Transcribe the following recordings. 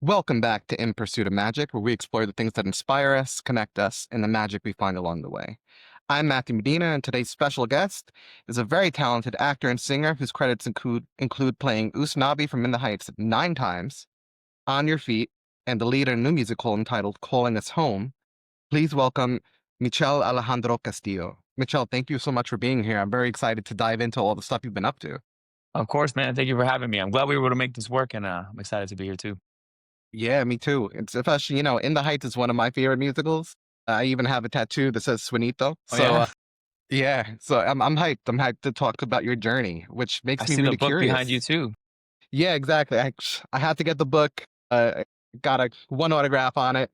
Welcome back to In Pursuit of Magic, where we explore the things that inspire us, connect us, and the magic we find along the way. I'm Matthew Medina, and today's special guest is a very talented actor and singer whose credits include playing Usnavi from In the Heights 9 times, On Your Feet, and the lead in a new musical entitled Calling Us Home. Please welcome Míchel Alejandro Castillo. Michelle, thank you so much for being here. I'm very excited to dive into all the stuff you've been up to. Of course, man. Thank you for having me. I'm glad we were able to make this work, and I'm excited to be here too. Yeah, me too. It's especially, In the Heights is one of my favorite musicals. I even have a tattoo that says Suenito. Oh So, yeah, yeah, so I'm hyped. I'm hyped to talk about your journey, which I makes me see the really book behind you curious. too. Yeah, exactly. I had to get the book. Got one autograph on it.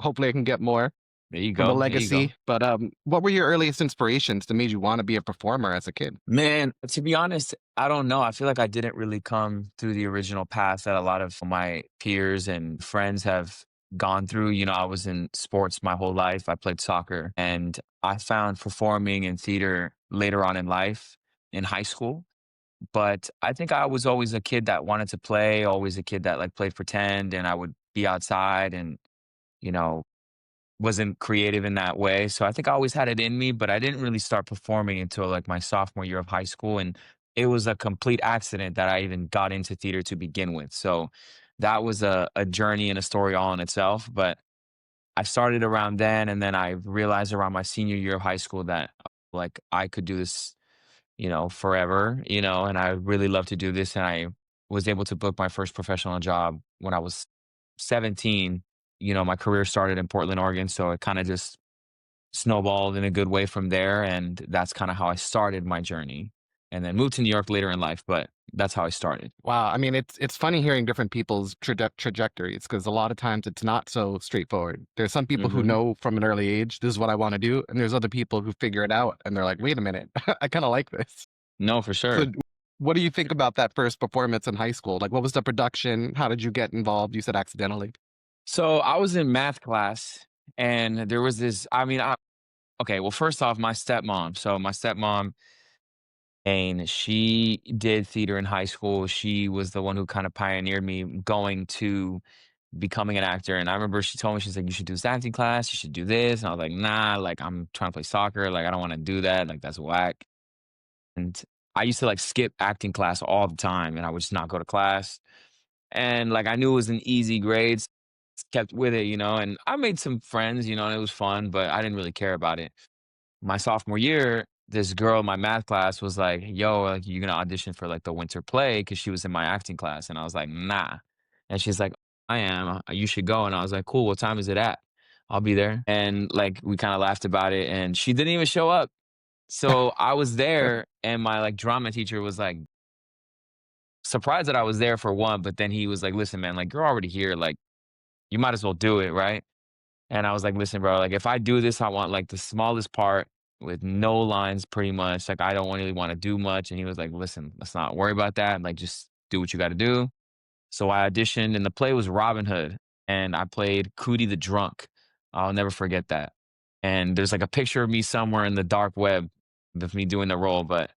Hopefully, I can get more There you from the go. There you go. legacy. But what were your earliest inspirations that made you want to be a performer as a kid? Man, to be honest, I don't know. I feel like I didn't really come through the original path that a lot of my peers and friends have gone through. I was in sports my whole life. I played soccer, and I found performing in theater later on in life, in high school. But I think I was always a kid that wanted to play, always a kid that like played pretend, and I would be outside and you know wasn't creative in that way. So I think I always had it in me, but I didn't really start performing until like my sophomore year of high school. And it was a complete accident that I even got into theater to begin with. So that was a journey and a story all in itself. But I started around then. And then I realized around my senior year of high school that like I could do this, forever, and I really love to do this. And I was able to book my first professional job when I was 17. My career started in Portland, Oregon, so it kind of just snowballed in a good way from there, and that's kind of how I started my journey. And then moved to New York later in life, but that's how I started. Wow, I mean, it's funny hearing different people's trajectories because a lot of times it's not so straightforward. There's some people who Hmm. know from an early age this is what I want to do, and there's other people who figure it out and they're like, wait a minute, I kind of like this. No, for So, sure. what do you think about that first performance in high school? Like, what was the production? How did you get involved? You said accidentally. So I was in math class, and there was this. Okay. Well, first off, my stepmom. So my stepmom, and she did theater in high school. She was the one who kind of pioneered me going to becoming an actor. And I remember she told me, she's like, you should do this acting class, you should do this. And I was like, nah, like I'm trying to play soccer. Like, I don't want to do that. Like, that's whack. And I used to like skip acting class all the time, and I would just not go to class. And like I knew it was an easy grades, kept with it, and I made some friends, and it was fun, but I didn't really care about it. My sophomore year, this girl in my math class was like, yo, like you're gonna audition for like the winter play because she was in my acting class. And I was like, nah. And she's like, I am. You should go. And I was like, cool. What time is it at? I'll be there. And like we kind of laughed about it. And she didn't even show up. So I was there, and my like drama teacher was like surprised that I was there for one, but then he was like, listen, man, like you're already here. Like you might as well do it, right? And I was like, listen, bro, like if I do this, I want like the smallest part with no lines pretty much. Like I don't really want to do much. And he was like, listen, let's not worry about that. Like just do what you got to do. So I auditioned, and the play was Robin Hood, and I played Cootie the drunk. I'll never forget that. And there's like a picture of me somewhere in the dark web of me doing the role, but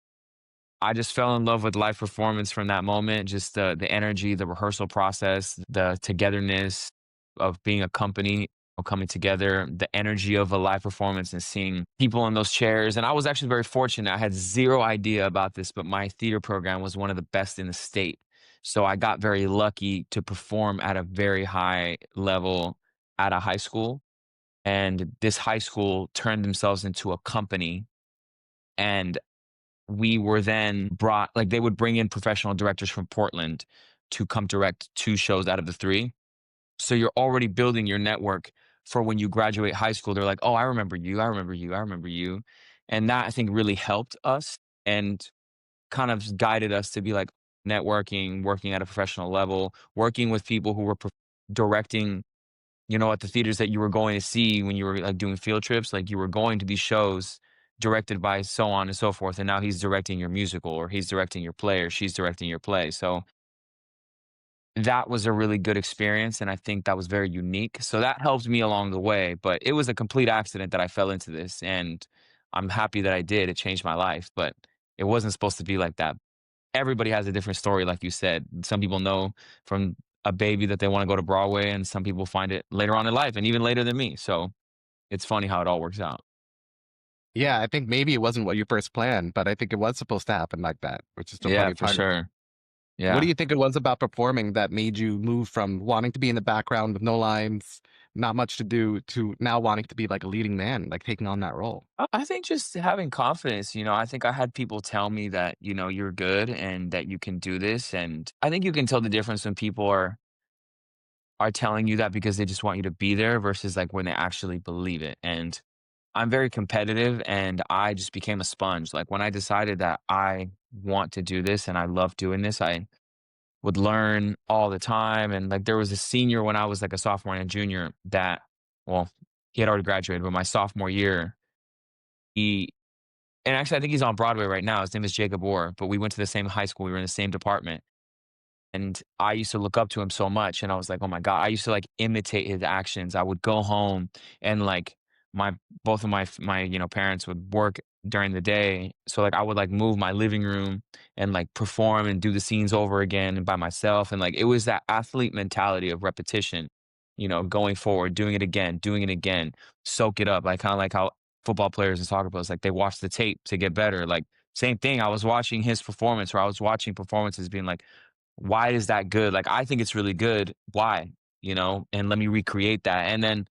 I just fell in love with live performance from that moment. Just the energy, the rehearsal process, the togetherness of being a company coming together, the energy of a live performance and seeing people in those chairs. And I was actually very fortunate. I had zero idea about this, but my theater program was one of the best in the state. So I got very lucky to perform at a very high level at a high school. And this high school turned themselves into a company. And we were then brought like they would bring in professional directors from Portland to come direct 2 shows out of the 3. So you're already building your network for when you graduate high school. They're like, "Oh, I remember you. I remember you. I remember you." And that I think really helped us and kind of guided us to be like networking, working at a professional level, working with people who were directing, at the theaters that you were going to see when you were like doing field trips, like you were going to these shows directed by so on and so forth. And now he's directing your musical, or he's directing your play, or she's directing your play. So that was a really good experience. And I think that was very unique. So that helped me along the way. But it was a complete accident that I fell into this. And I'm happy that I did. It changed my life, but it wasn't supposed to be like that. Everybody has a different story, like you said. Some people know from a baby that they want to go to Broadway, and some people find it later on in life and even later than me. So it's funny how it all works out. Yeah, I think maybe it wasn't what you first planned, but I think it was supposed to happen like that, which is the Yeah, funny for part of it. sure. What do Yeah. you think it was about performing that made you move from wanting to be in the background with no lines, not much to do, to now wanting to be like a leading man, like taking on that role? I think just having confidence, I think I had people tell me that, you're good and that you can do this. And I think you can tell the difference when people are telling you that because they just want you to be there versus like when they actually believe it. And I'm very competitive and I just became a sponge. Like when I decided that I want to do this and I love doing this, I would learn all the time. And like there was a senior when I was like a sophomore and a junior that, well, he had already graduated, but my sophomore year, he and actually I think he's on Broadway right now. His name is Jacob Orr, but we went to the same high school. We were in the same department. And I used to look up to him so much, and I was like, "Oh my god." I used to, like, imitate his actions. I would go home and, like, my both of my parents would work during the day, so, like, I would, like, move my living room and, like, perform and do the scenes over again and by myself, and, like, it was that athlete mentality of repetition, going forward, doing it again, soak it up, like, kinda like how football players and soccer players, like, they watch the tape to get better, like, same thing, I was watching his performance, or I was watching performances being like, why is that good? Like, I think it's really good. Why? And let me recreate that. And then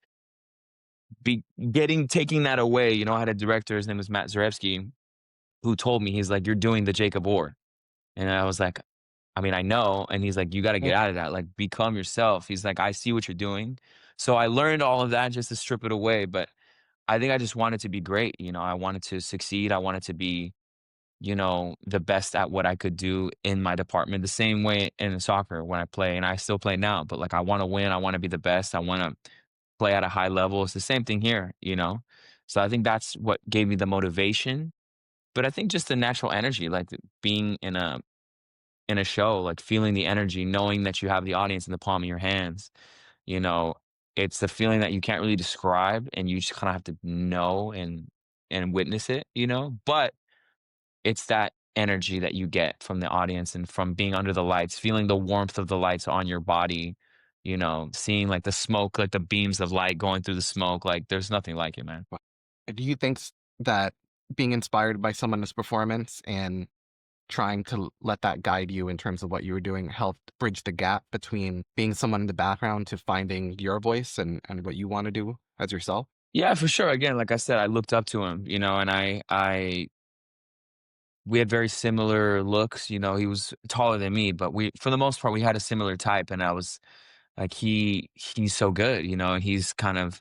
taking that away, I had a director, his name was Matt Zarevsky, who told me, he's like, "You're doing the Jacob Orr." And I was like, I mean, I know. And he's like, "You got to get out of that. Like, become yourself." He's like, "I see what you're doing." So I learned all of that just to strip it away. But I think I just wanted to be great. I wanted to succeed. I wanted to be the best at what I could do in my department. The same way in soccer when I play, and I still play now, but like I want to win, I want to be the best, I want to play at a high level. It's the same thing here. So I think that's what gave me the motivation. But I think just the natural energy, like being in a show, like feeling the energy, knowing that you have the audience in the palm of your hands, you know, it's the feeling that you can't really describe and you just kind of have to know and witness it. But it's that energy that you get from the audience and from being under the lights, feeling the warmth of the lights on your body, seeing like the smoke, like the beams of light going through the smoke. Like there's nothing like it, man. Do you think that being inspired by someone's performance and trying to let that guide you in terms of what you were doing helped bridge the gap between being someone in the background to finding your voice and what you want to do as yourself? Yeah, for sure. Again, like I said, I looked up to him, and I we had very similar looks. He was taller than me, but for the most part, we had a similar type. And I was like, he's so good, and he's kind of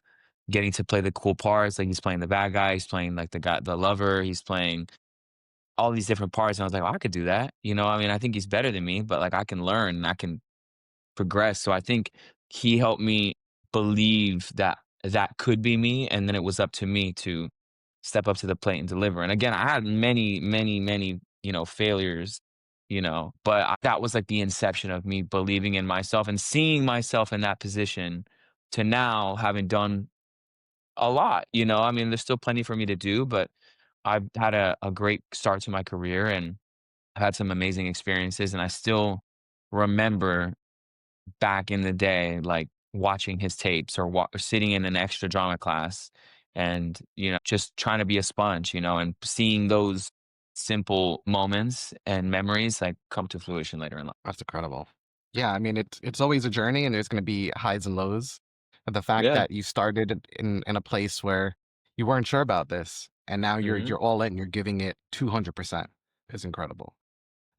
getting to play the cool parts. Like he's playing the bad guy, he's playing like the guy, the lover, he's playing all these different parts. And I was like, "Oh, I could do that." I mean, I think he's better than me, but like I can learn and I can progress. So I think he helped me believe that that could be me. And then it was up to me to step up to the plate and deliver. And again, I had many, many, many, failures, but that was like the inception of me believing in myself and seeing myself in that position to now having done a lot. I mean, there's still plenty for me to do, but I've had a great start to my career and I've had some amazing experiences. And I still remember back in the day, like watching his tapes or sitting in an extra drama class and, just trying to be a sponge, and seeing those simple moments and memories like come to fruition later in life. That's incredible. Yeah, I mean, it's always a journey and there's going to be highs and lows. But the fact Yeah. that you started in a place where you weren't sure about this and now you're hmm you're all in, you're giving it 200% is incredible.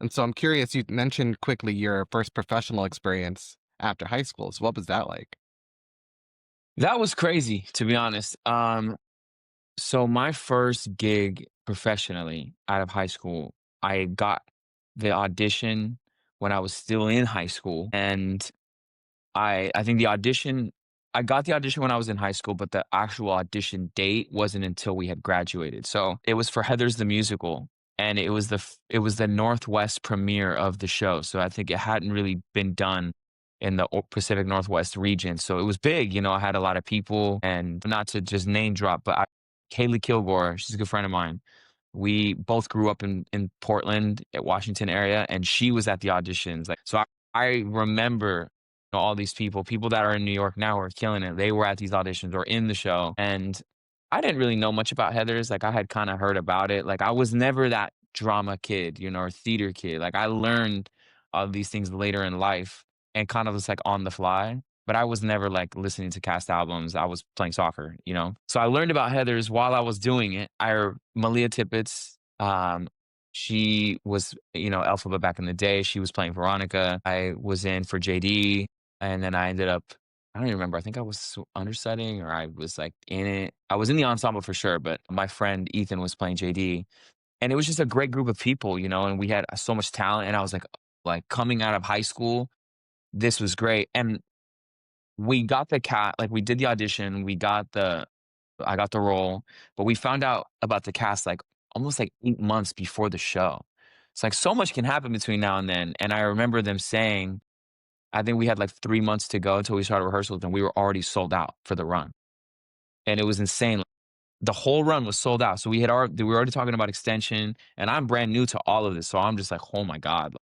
And so I'm curious, you mentioned quickly your first professional experience after high school. So what was that like? That was crazy, to be honest. So my first gig professionally out of high school, I got the audition when I was still in high school, and I think I got the audition when I was in high school, but the actual audition date wasn't until we had graduated. So it was for Heather's the Musical, and it was the Northwest premiere of the show. So I think it hadn't really been done in the Pacific Northwest region. So it was big. I had a lot of people, and not to just name drop, but Kaylee Kilgore, she's a good friend of mine. We both grew up in Portland, at Washington area, and she was at the auditions. Like, so I remember all these people that are in New York now are killing it. They were at these auditions or in the show. And I didn't really know much about Heathers. Like I had kind of heard about it. Like I was never that drama kid, or theater kid. Like I learned all these things later in life and kind of just like on the fly. But I was never like listening to cast albums. I was playing soccer. So I learned about Heathers while I was doing it. Malia Tippett's, she was, Elphaba back in the day. She was playing Veronica. I was in for JD, and then I ended up, I don't even remember. I think I was understudying or I was like in it. I was in the ensemble for sure, but my friend Ethan was playing JD. And it was just a great group of people, and we had so much talent. And I was like coming out of high school, this was great. And we got the like we did the audition, I got the role, but we found out about the cast like almost like 8 months before the show. It's like so much can happen between now and then. And I remember them saying, I think we had like 3 months to go until we started rehearsals, and we were already sold out for the run. And it was insane. The whole run was sold out. So we were already talking about extension, and I'm brand new to all of this. So I'm just like, oh my God,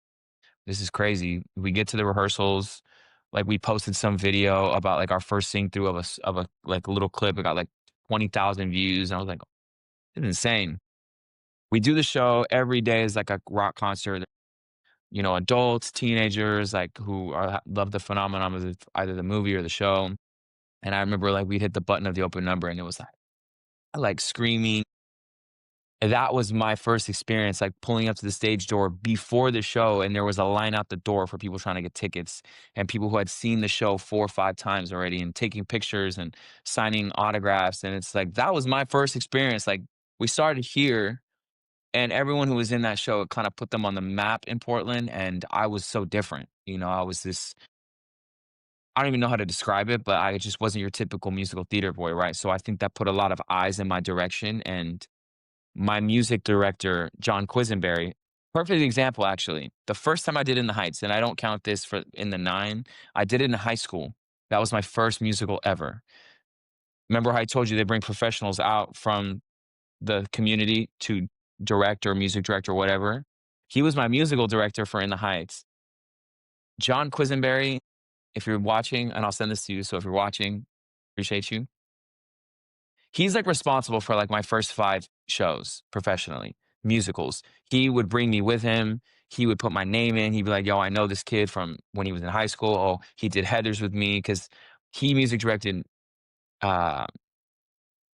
this is crazy. We get to the rehearsals, like we posted some video about like our first sing through of a like little clip. It got like 20,000 views. And I was like, it's insane. We do the show every day is like a rock concert. Adults, teenagers, like who love the phenomenon of either the movie or the show. And I remember like we'd hit the button of the open number, and it was like I like screaming. And that was my first experience, like pulling up to the stage door before the show, and there was a line out the door for people trying to get tickets, and people who had seen the show 4 or 5 times already, and taking pictures and signing autographs. And it's like that was my first experience. Like we started here, and everyone who was in that show, it kind of put them on the map in Portland, and I was so different. I was this, I don't even know how to describe it, but I just wasn't your typical musical theater boy, right? So I think that put a lot of eyes in my direction. And my music director, John Quisenberry, perfect example, actually. The first time I did In the Heights, and I don't count this for in the nine, I did it in high school. That was my first musical ever. Remember how I told you they bring professionals out from the community to direct or music director or whatever? He was my musical director for In the Heights. John Quisenberry, if you're watching, and I'll send this to you. So if you're watching, appreciate you. He's like responsible for like my first 5 shows professionally, musicals. He would bring me with him. He would put my name in. He'd be like, yo, I know this kid from when he was in high school. Oh, he did Heathers with me because he music directed uh,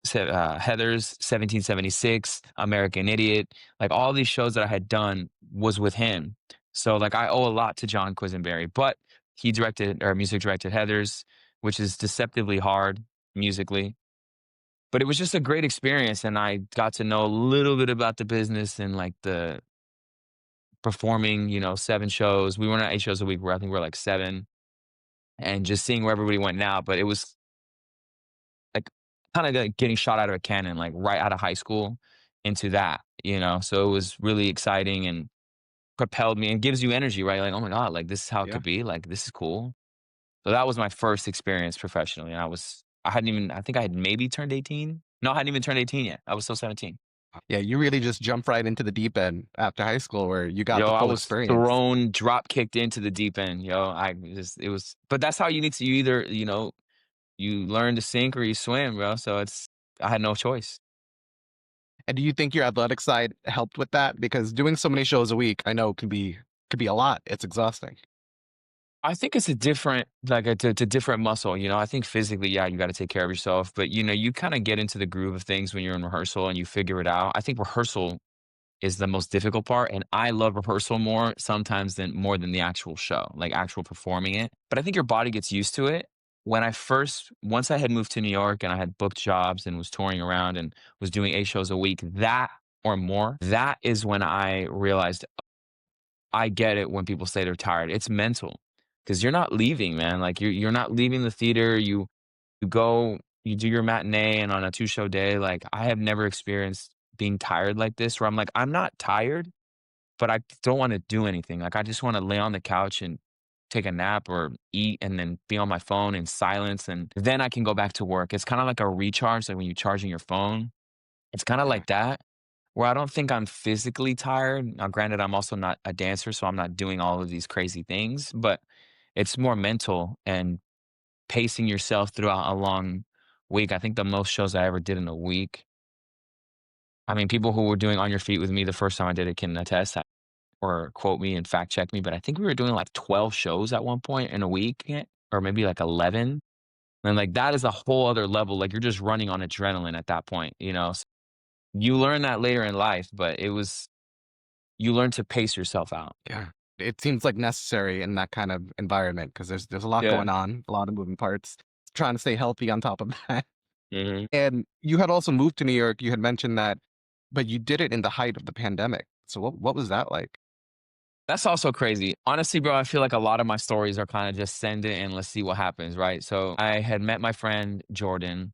Heathers, 1776, American Idiot. Like all these shows that I had done was with him. So like I owe a lot to John Quisenberry, but he directed or music directed Heathers, which is deceptively hard musically, but it was just a great experience, and I got to know a little bit about the business and like the performing, 7 shows. We weren't at 8 shows a week, where I think we're like 7, and just seeing where everybody went now. But it was like kind of like getting shot out of a cannon, like right out of high school into that. So it was really exciting and propelled me and gives you energy, right? Like, oh my God, like this is how it Yeah. could be. Like, this is cool. So that was my first experience professionally. And I hadn't even, I think I had maybe turned 18. No, I hadn't even turned 18 yet. I was still 17. Yeah, you really just jumped right into the deep end after high school where you got Yo, the I full was experience. thrown, drop kicked into the deep end. Yo, but that's how you need to, you either, you learn to sink or you swim, bro. So I had no choice. And do you think your athletic side helped with that? Because doing so many shows a week, I know could be a lot. It's exhausting. I think it's a different, like it's a different muscle. I think physically, yeah, you got to take care of yourself, but you kind of get into the groove of things when you're in rehearsal and you figure it out. I think rehearsal is the most difficult part. And I love rehearsal more than the actual show, like actual performing it. But I think your body gets used to it. Once I had moved to New York and I had booked jobs and was touring around and was doing 8 shows a week, that or more, that is when I realized I get it when people say they're tired. It's mental because you're not leaving, man. Like you're not leaving the theater. You go, you do your matinee, and on a 2 show day, like I have never experienced being tired like this, where I'm like, I'm not tired, but I don't want to do anything. Like I just want to lay on the couch and take a nap or eat and then be on my phone in silence. And then I can go back to work. It's kind of like a recharge, like when you're charging your phone. It's kind of Yeah. like that, where I don't think I'm physically tired. Now, granted, I'm also not a dancer, so I'm not doing all of these crazy things, but it's more mental and pacing yourself throughout a long week. I think the most shows I ever did in a week. I mean, people who were doing On Your Feet with me the first time I did it can attest or quote me and fact check me, but I think we were doing like 12 shows at one point in a week, or maybe like 11. And like that is a whole other level. Like you're just running on adrenaline at that point, you know? So you learn that later in life, but you learn to pace yourself out. Yeah. It seems like necessary in that kind of environment because there's a lot Yeah. going on, a lot of moving parts. Trying to stay healthy on top of that. hmm And you had also moved to New York. You had mentioned that, but you did it in the height of the pandemic. So what was that like? That's also crazy. Honestly, bro, I feel like a lot of my stories are kind of just send it and let's see what happens, right? So I had met my friend Jordan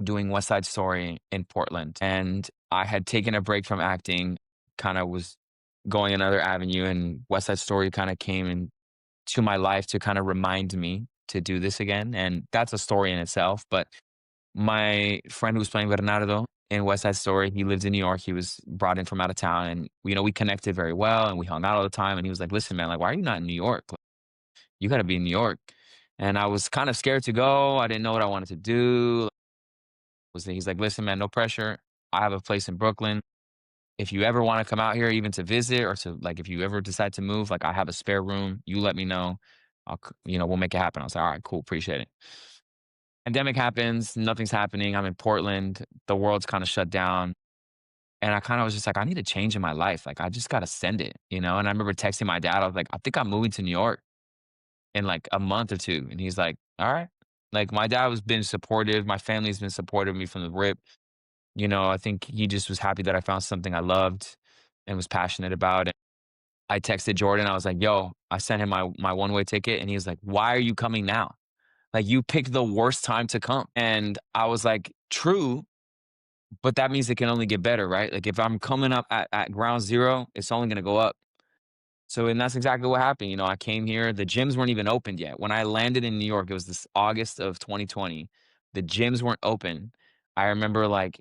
doing West Side Story in Portland, and I had taken a break from acting, kind of was going another avenue, and West Side Story kind of came into my life to kind of remind me to do this again. And that's a story in itself. But my friend who was playing Bernardo in West Side Story, he lives in New York. He was brought in from out of town, and we connected very well, and we hung out all the time. And he was like, "Listen, man, like, why are you not in New York? Like, you got to be in New York." And I was kind of scared to go. I didn't know what I wanted to do. He's like, "Listen, man, no pressure. I have a place in Brooklyn. If you ever want to come out here, even to visit or to like, if you ever decide to move, like, I have a spare room. You let me know. We'll make it happen." I was like, "All right, cool, appreciate it." Pandemic happens, nothing's happening. I'm in Portland. The world's kind of shut down. And I kind of was just like, I need a change in my life. Like, I just got to send it, you know? And I remember texting my dad. I was like, I think I'm moving to New York in like a month or two. And he's like, all right. Like, my dad was been supportive. My family's been supportive of me from the rip. I think he just was happy that I found something I loved and was passionate about. And I texted Jordan. I was like, yo, I sent him my one-way ticket. And he was like, why are you coming now? Like, you picked the worst time to come. And I was like, true, but that means it can only get better, right? Like, if I'm coming up at ground zero, it's only going to go up. So, and that's exactly what happened. I came here, the gyms weren't even opened yet. When I landed in New York, it was this August of 2020. The gyms weren't open. I remember like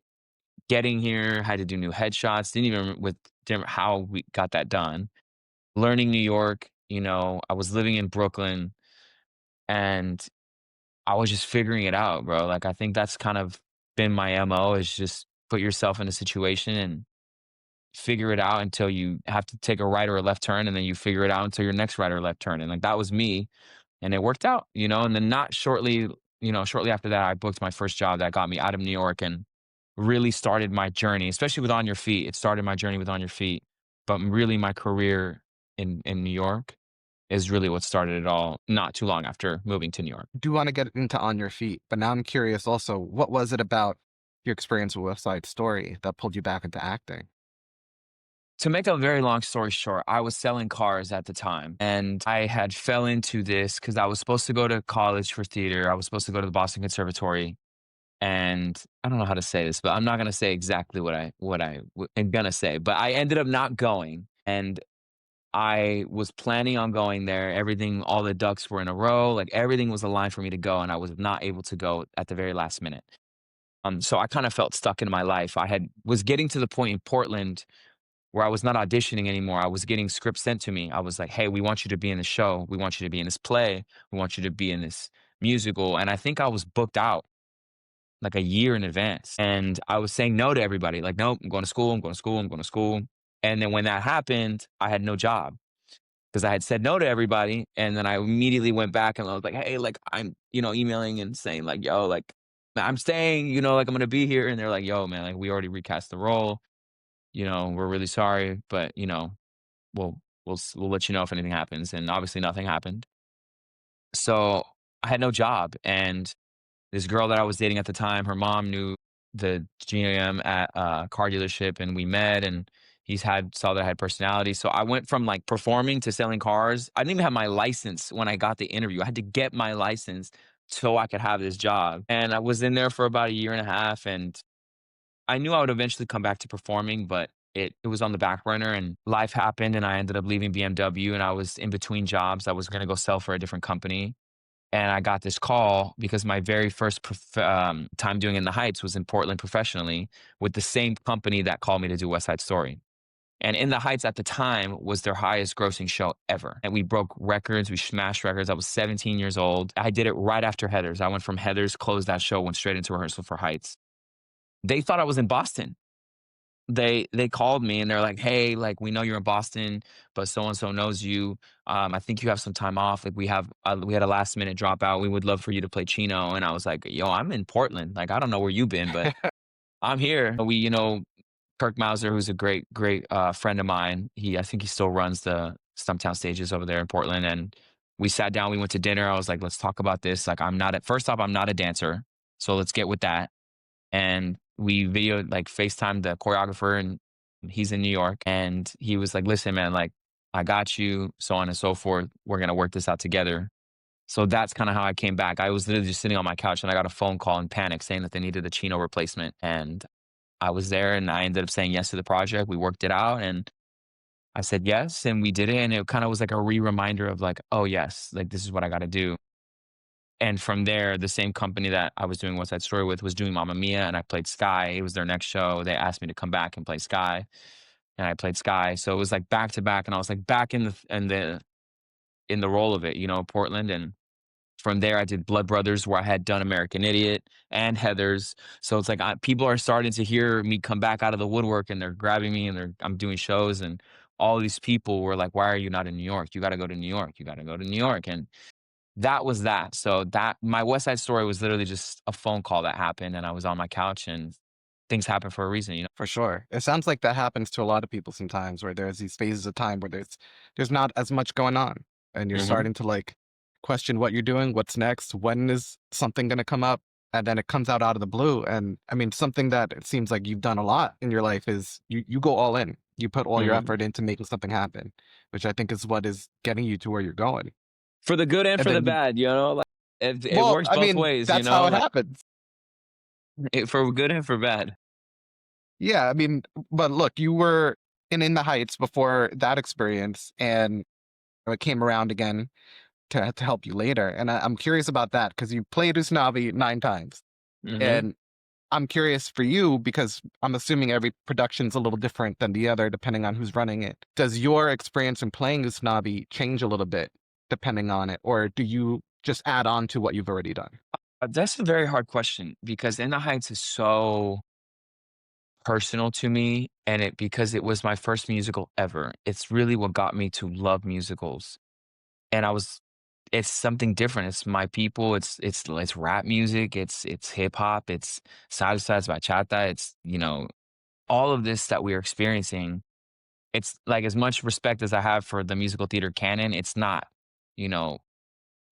getting here, had to do new headshots, didn't even with how we got that done. Learning New York, I was living in Brooklyn and I was just figuring it out, bro. Like, I think that's kind of been my MO is just put yourself in a situation and figure it out until you have to take a right or a left turn, and then you figure it out until your next right or left turn. And like that was me, and it worked out, And then not shortly, shortly after that, I booked my first job that got me out of New York and really started my journey, especially with On Your Feet. It started my journey with On Your Feet, but really my career in New York is really what started it all. Not too long after moving to New York. Do want to get into On Your Feet, but now I'm curious also, what was it about your experience with West Side Story that pulled you back into acting? To make a very long story short, I was selling cars at the time and I had fell into this because I was supposed to go to college for theater. I was supposed to go to the Boston Conservatory. And I don't know how to say this, but I'm not going to say exactly am going to say, but I ended up not going. And I was planning on going there. Everything, all the ducks were in a row. Like everything was aligned for me to go. And I was not able to go at the very last minute. So I kind of felt stuck in my life. Was getting to the point in Portland where I was not auditioning anymore. I was getting scripts sent to me. I was like, hey, we want you to be in the show. We want you to be in this play. We want you to be in this musical. And I think I was booked out like a year in advance. And I was saying no to everybody. Like, nope, I'm going to school. I'm going to school. I'm going to school. And then when that happened, I had no job because I had said no to everybody. And then I immediately went back and I was like, hey, like I'm, emailing and saying like, yo, like I'm staying, like I'm going to be here. And they're like, yo, man, like we already recast the role. We're really sorry, but we'll let you know if anything happens. And obviously nothing happened. So I had no job. And this girl that I was dating at the time, her mom knew the GM at a car dealership and we met and saw that I had personality. So I went from like performing to selling cars. I didn't even have my license when I got the interview. I had to get my license so I could have this job. And I was in there for about a year and a half and I knew I would eventually come back to performing, but it was on the back burner and life happened and I ended up leaving BMW and I was in between jobs. I was going to go sell for a different company. And I got this call because my very first time doing In the Heights was in Portland professionally with the same company that called me to do West Side Story. And In the Heights at the time was their highest grossing show ever. And we broke records, we smashed records. I was 17 years old. I did it right after Heathers. I went from Heathers, closed that show, went straight into rehearsal for Heights. They thought I was in Boston. They called me and they're like, "Hey, like we know you're in Boston, but so and so knows you. I think you have some time off. Like we had a last minute dropout. We would love for you to play Chino." And I was like, "Yo, I'm in Portland. Like I don't know where you've been, but I'm here." Kirk Mauser, who's a great friend of mine. I think he still runs the Stumptown stages over there in Portland. And we sat down. We went to dinner. I was like, "Let's talk about this. Like first off, I'm not a dancer, so let's get with that." And we FaceTimed the choreographer, and he's in New York. And he was like, "Listen, man, like I got you, so on and so forth. We're gonna work this out together." So that's kind of how I came back. I was literally just sitting on my couch and I got a phone call in panic saying that they needed a Chino replacement. And I was there and I ended up saying yes to the project. We worked it out and I said yes and we did it. And it kind of was like a reminder of like, oh yes, like this is what I got to do. And from there, the same company that I was doing West Side Story with was doing Mamma Mia, and I played Sky. It was their next show. They asked me to come back and play Sky, and I played Sky. So it was like back to back, and I was like back in the role of it, Portland. And from there, I did Blood Brothers, where I had done American Idiot and Heathers. So it's like people are starting to hear me come back out of the woodwork, and they're grabbing me, and I'm doing shows, and all these people were like, "Why are you not in New York? You got to go to New York. You got to go to New York." And that was that. So that my West Side Story was literally just a phone call that happened, and I was on my couch, and things happen for a reason. For sure. It sounds like that happens to a lot of people sometimes where there's these phases of time where there's not as much going on and you're Mhm, starting to like question what you're doing, what's next, when is something going to come up, and then it comes out of the blue. And I mean, something that it seems like you've done a lot in your life is you go all in. You put all your mhm. effort into making something happen, which I think is what is getting you to where you're going. For the good and And for the then bad, like, it well, works I both mean, ways, that's how it like, happens. for good and for bad. Yeah, I mean, but look, you were in the Heights before that experience, and it came around again to help you later. And I'm curious about that because you played Usnavi 9 times, Mhm. and I'm curious for you because I'm assuming every production's a little different than the other depending on who's running it. Does your experience in playing Usnavi change a little bit depending on it, or do you just add on to what you've already done? That's a very hard question because In the Heights is so personal to me, and because it was my first musical ever, it's really what got me to love musicals. And it's something different. It's my people. It's rap music. It's hip hop. It's salsa. It's bachata. It's all of this that we're experiencing. It's like as much respect as I have for the musical theater canon. It's not, you know,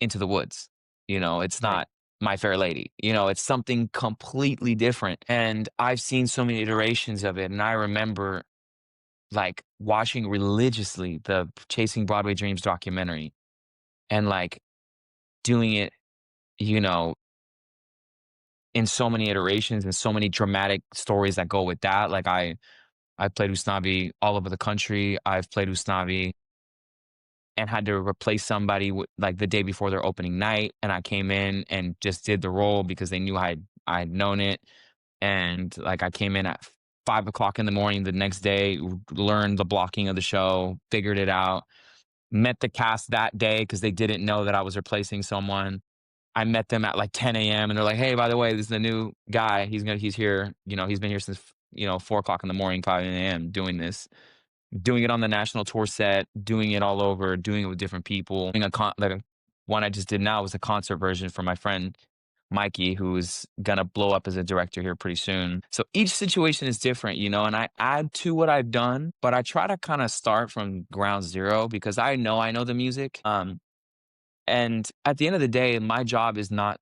Into the Woods. It's Right. not My Fair Lady. It's something completely different. And I've seen so many iterations of it. And I remember like watching religiously the Chasing Broadway Dreams documentary and like doing it, you know, in so many iterations and so many dramatic stories that go with that. Like I played Usnavi all over the country. I've played Usnavi and had to replace somebody like the day before their opening night, and I came in and just did the role because they knew I had known it, and like I came in at 5 o'clock in the morning the next day, learned the blocking of the show, figured it out, met the cast that day because they didn't know that I was replacing someone. I met them at like 10 a.m. and they're like, "Hey, by the way, this is the new guy. He's here. He's been here since 4 o'clock in the morning, 5 a.m. doing it on the national tour set, doing it all over, doing it with different people. Doing one I just did now was a concert version for my friend Mikey, who's gonna blow up as a director here pretty soon. So each situation is different, and I add to what I've done, but I try to kind of start from ground zero because I know the music. And at the end of the day, my job is not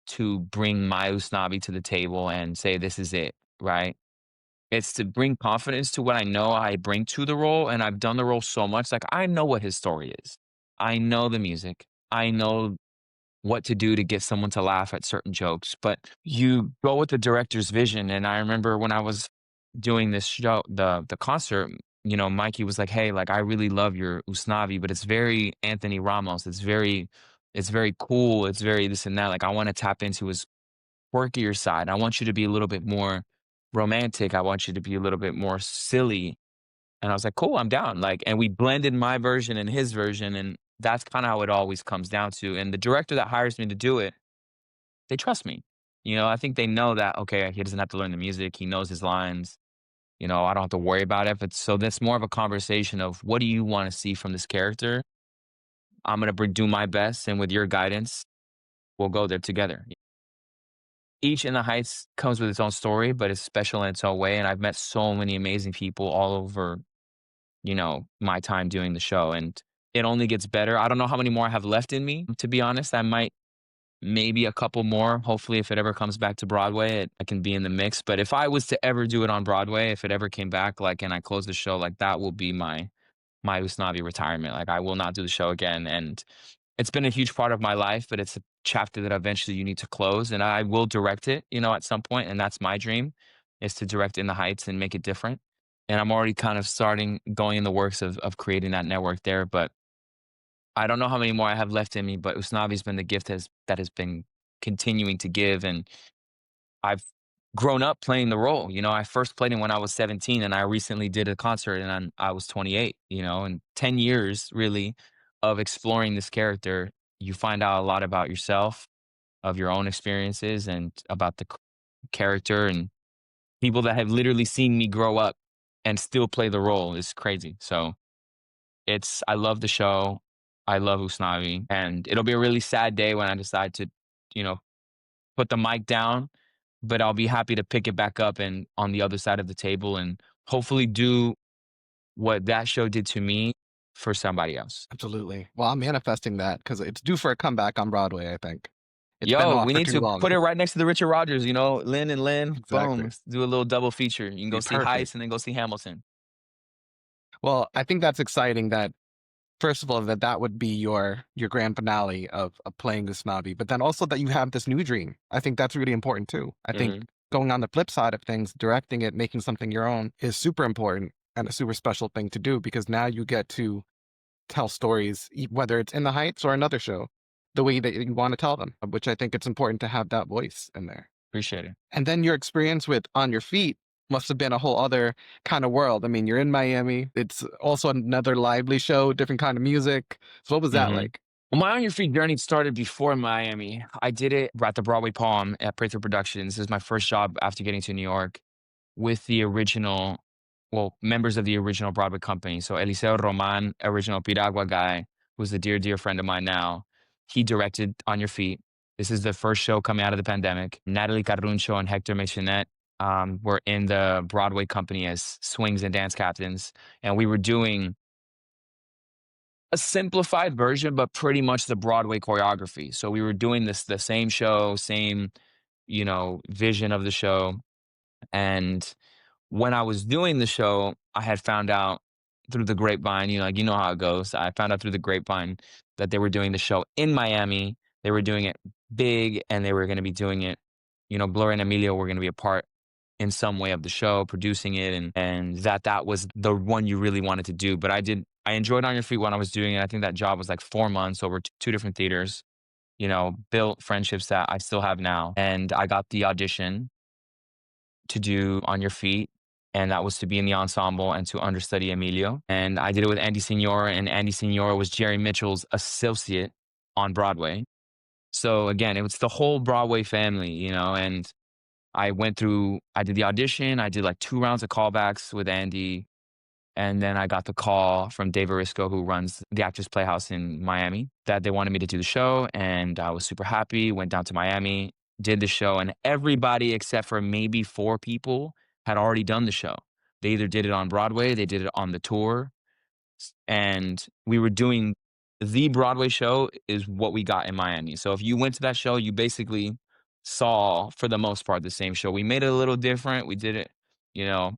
to bring my Usnavi to the table and say, this is it, right? It's to bring confidence to what I know I bring to the role. And I've done the role so much. Like, I know what his story is. I know the music. I know what to do to get someone to laugh at certain jokes. But you go with the director's vision. And I remember when I was doing this show, the concert, Mikey was like, "Hey, like I really love your Usnavi, but it's very Anthony Ramos. It's very cool. It's very this and that. Like I want to tap into his quirkier side. I want you to be a little bit more romantic. I want you to be a little bit more silly." And I was like, "Cool, I'm down." Like, and we blended my version and his version, and that's kinda how it always comes down to. And the director that hires me to do it, they trust me. I think they know that, okay, he doesn't have to learn the music, he knows his lines, I don't have to worry about it. But so that's more of a conversation of what do you wanna see from this character? I'm gonna do my best, and with your guidance, we'll go there together. Each in the Heights comes with its own story, but it's special in its own way, and I've met so many amazing people all over, my time doing the show, and it only gets better. I don't know how many more I have left in me, to be honest. I might maybe a couple more. Hopefully, if it ever comes back to Broadway, I can be in the mix. But if I was to ever do it on Broadway, if it ever came back, like, and I close the show, like, that will be my Usnavi retirement. Like, I will not do the show again, and it's been a huge part of my life, but it's a chapter that eventually you need to close, and I will direct it, at some point, and that's my dream, is to direct In the Heights and make it different. And I'm already kind of starting going in the works of creating that network there, but I don't know how many more I have left in me. But Usnavi's been the gift that has been continuing to give, and I've grown up playing the role. I first played it when I was 17, and I recently did a concert, and I was 28. And 10 years really of exploring this character, you find out a lot about yourself, of your own experiences, and about the character, and people that have literally seen me grow up and still play the role is crazy. So I love the show. I love Usnavi, and it'll be a really sad day when I decide to, you know, put the mic down, but I'll be happy to pick it back up and on the other side of the table, and hopefully do what that show did to me for somebody else. Absolutely. Well, I'm manifesting that because it's due for a comeback on Broadway, I think. It's been Yo, off we for need too to long. put it right next to the Richard Rodgers, Lynn and Lynn. Boom. Exactly. Let's do a little double feature. You can go Be see perfect. Heist and then go see Hamilton. Well, I think that's exciting that first of all, that would be your grand finale of playing this Navi, but then also that you have this new dream. I think that's really important too. I think Mhm. going on the flip side of things, directing it, making something your own is super important and a super special thing to do because now you get to tell stories, whether it's in the Heights or another show, the way that you want to tell them, which I think it's important to have that voice in there. Appreciate it. And then your experience with On Your Feet must have been a whole other kind of world. I mean, you're in Miami. It's also another lively show, different kind of music. So what was that Mhm. like? Well, my On Your Feet journey started before Miami. I did it at the Broadway Palm at Prather Productions. This is my first job after getting to New York with the original, well, members of the original Broadway company. So Eliseo Roman, original Piragua guy, who's a dear, dear friend of mine now. He directed On Your Feet. This is the first show coming out of the pandemic. Natalie Carruncho and Hector Mechonet were in the Broadway company as swings and dance captains. And we were doing a simplified version, but pretty much the Broadway choreography. So we were doing the same show, same, vision of the show. And when I was doing the show, I had found out through the grapevine, like, how it goes. I found out through the grapevine that they were doing the show in Miami. They were doing it big, and they were going to be doing it. Gloria and Emilio were going to be a part in some way of the show, producing it, and that was the one you really wanted to do. But I enjoyed On Your Feet when I was doing it. I think that job was like 4 months over two different theaters. Built friendships that I still have now, and I got the audition to do On Your Feet, and that was to be in the ensemble and to understudy Emilio. And I did it with Andy Signore, and Andy Signore was Jerry Mitchell's associate on Broadway. So again, it was the whole Broadway family, and I did the audition, I did like 2 rounds of callbacks with Andy, and then I got the call from Dave Arisco, who runs the Actors Playhouse in Miami, that they wanted me to do the show, and I was super happy, went down to Miami, did the show, and everybody except for maybe 4 people had already done the show. They either did it on Broadway, they did it on the tour, and we were doing the Broadway show is what we got in Miami. So if you went to that show, you basically saw, for the most part, the same show. We made it a little different. We did it, you know,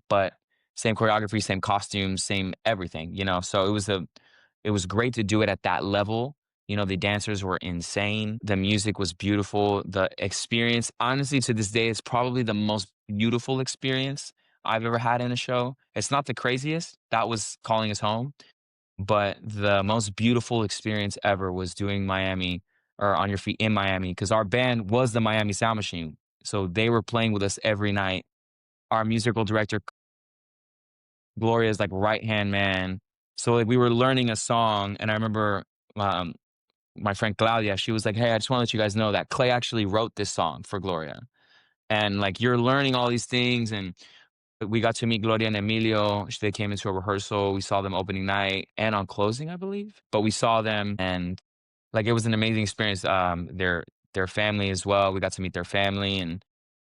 but same choreography, same costumes, same everything, So it was great to do it at that level. The dancers were insane. The music was beautiful. The experience, honestly, to this day, is probably the most beautiful experience I've ever had in a show. It's not the craziest. That was Calling Us Home, but the most beautiful experience ever was doing Miami, or On Your Feet in Miami, because our band was the Miami Sound Machine. So they were playing with us every night. Our musical director Gloria's like right hand man. So like we were learning a song, and I remember um, my friend Claudia, she was like, "Hey, I just want to let you guys know that Clay actually wrote this song for Gloria." And like you're learning all these things, and we got to meet Gloria and Emilio. They came into a rehearsal. We saw them opening night and on closing, I believe. But we saw them, and like it was an amazing experience. Their family as well. We got to meet their family, and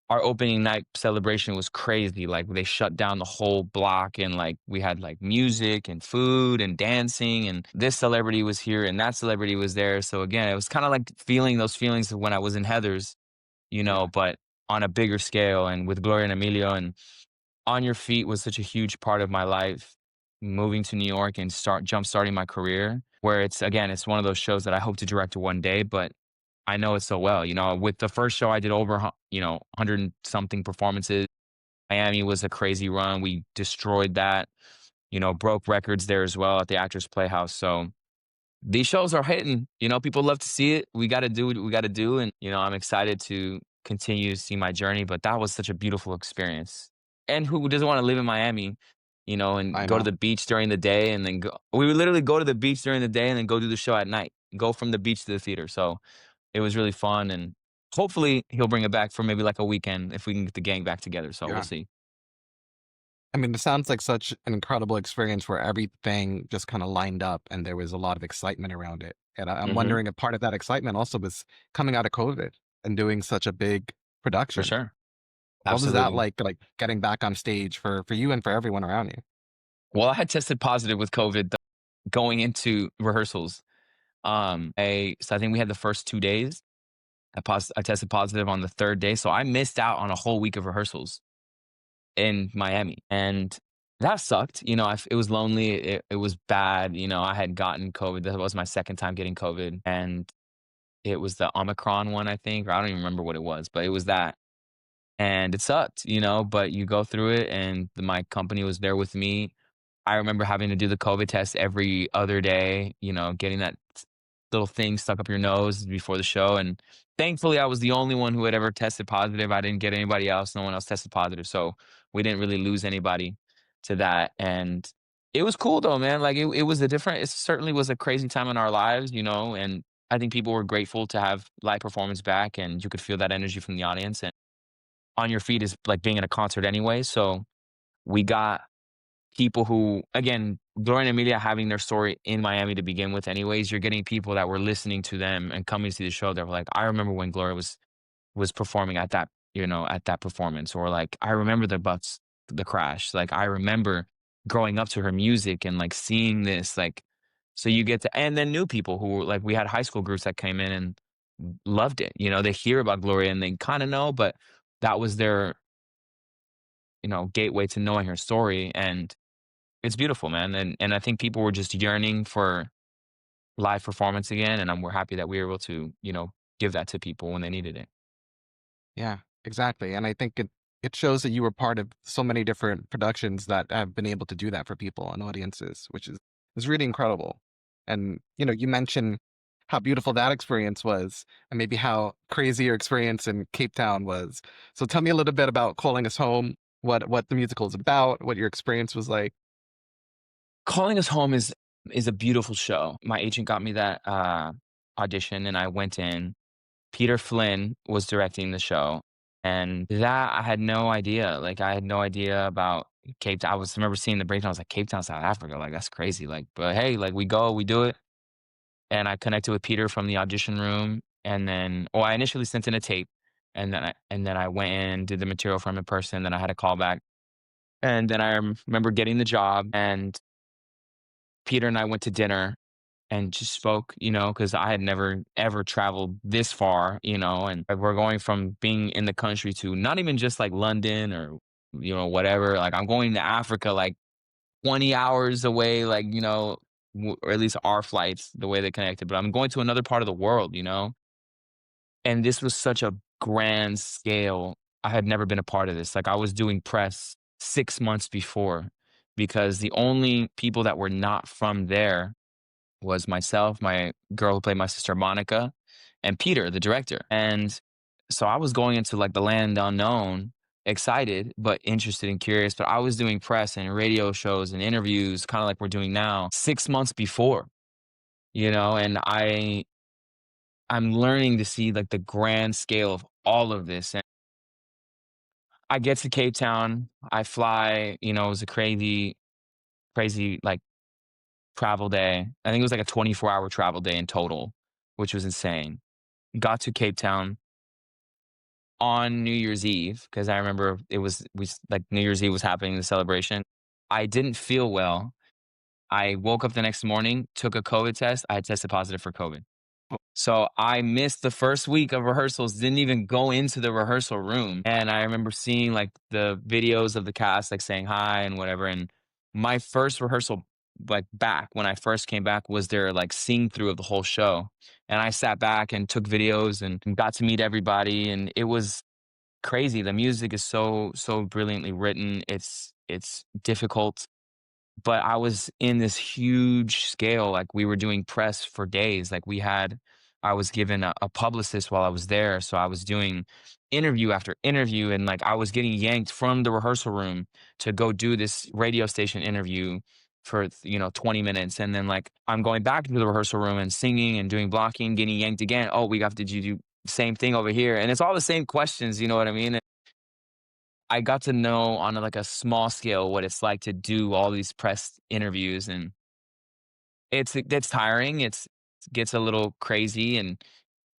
our opening night celebration was crazy. Like they shut down the whole block, and like we had like music and food and dancing, and this celebrity was here and that celebrity was there. So again, it was kind of like feeling those feelings of when I was in Heather's, Yeah, but on a bigger scale and with Gloria and Emilio. And On Your Feet was such a huge part of my life. Moving to New York and jump starting my career, where it's again, it's one of those shows that I hope to direct one day, but I know it so well. With the first show I did over 100 and something performances. Miami was a crazy run. We destroyed that, broke records there as well at the Actors Playhouse. So these shows are hitting. People love to see it. We got to do what we got to do. And, I'm excited to continue to see my journey. But that was such a beautiful experience. And who doesn't want to live in Miami, and I go to know. the beach during the day and then go? We would literally go to the beach during the day and then go do the show at night, go from the beach to the theater. So it was really fun. And hopefully he'll bring it back for maybe like a weekend if we can get the gang back together. So we'll Yeah. see. I mean, it sounds like such an incredible experience where everything just kind of lined up and there was a lot of excitement around it. And I'm Hmm. wondering if part of that excitement also was coming out of COVID and doing such a big For production. sure. What was that Absolutely. like getting back on stage for you and for everyone around you? Well, I had tested positive with COVID going into rehearsals. So I think we had the first 2 days. I tested positive on the third day, so I missed out on a whole week of rehearsals in Miami, and that sucked. It was lonely. It was bad. I had gotten COVID. That was my second time getting COVID, and it was the Omicron one, I think, or I don't even remember what it was, but it was that, and it sucked. But you go through it, and my company was there with me. I remember having to do the COVID test every other day, getting that little thing stuck up your nose before the show. And thankfully, I was the only one who had ever tested positive. I didn't get anybody else. No one else tested positive. So we didn't really lose anybody to that. And it was cool though, man. Like it certainly was a crazy time in our lives, and I think people were grateful to have live performance back, and you could feel that energy from the audience. And On Your Feet is like being at a concert anyway. So we got people who, again, Gloria and Emilia having their story in Miami to begin with, anyways, you're getting people that were listening to them and coming to see the show that were like, I remember when Gloria was performing at that performance, or like, I remember the crash. Like, I remember growing up to her music and like seeing this, like, so you get to, and then new people who were like, we had high school groups that came in and loved it. They hear about Gloria and they kind of know, but that was their, gateway to knowing her story. And it's beautiful, man, and I think people were just yearning for live performance again, and we're happy that we were able to, give that to people when they needed it. Yeah, exactly. And I think it shows that you were part of so many different productions that have been able to do that for people and audiences, which is really incredible. And you mentioned how beautiful that experience was and maybe how crazy your experience in Cape Town was. So tell me a little bit about Calling Us Home, what the musical is about, what your experience was like. Calling Us Home is a beautiful show. My agent got me that audition, and I went in. Peter Flynn was directing the show, and that I had no idea. Like I had no idea about Cape Town. Remember seeing the breakdown. I was like, Cape Town, South Africa. Like that's crazy. Like, but hey, like we go, we do it. And I connected with Peter from the audition room, and then I initially sent in a tape, and then I went in and did the material for him in person. Then I had a call back, and then I remember getting the job, and Peter and I went to dinner and just spoke, because I had never ever traveled this far, and like, we're going from being in the country to not even just like London or whatever. Like I'm going to Africa, like 20 hours away, like or at least our flights, the way they connected. But I'm going to another part of the world, and this was such a grand scale. I had never been a part of this. Like I was doing press 6 months before, because the only people that were not from there was myself, my girl who played my sister Monica, and Peter, the director. And so I was going into like the land unknown, excited, but interested and curious. But I was doing press and radio shows and interviews, kind of like we're doing now, 6 months before, and I'm learning to see like the grand scale of all of this. And I get to Cape Town, I fly, it was a crazy, crazy like travel day. I think it was like a 24-hour travel day in total, which was insane. Got to Cape Town on New Year's Eve because I remember like New Year's Eve was happening, the celebration. I didn't feel well. I woke up the next morning, took a COVID test. I had tested positive for COVID. So I missed the first week of rehearsals, didn't even go into the rehearsal room. And I remember seeing like the videos of the cast, like saying hi and whatever. And my first rehearsal, like back when I first came back, was their like sing through of the whole show. And I sat back and took videos and got to meet everybody. And it was crazy. The music is so brilliantly written. It's difficult, but I was in this huge scale, like, we were doing press for days, like, I was given a publicist while I was there, so I was doing interview after interview, and, like, I was getting yanked from the rehearsal room to go do this radio station interview for, 20 minutes, and then, like, I'm going back into the rehearsal room and singing and doing blocking, getting yanked again, "Oh, did you do same thing over here?" And it's all the same questions, you know what I mean? I got to know on like a small scale what it's like to do all these press interviews, and it's tiring. It gets a little crazy,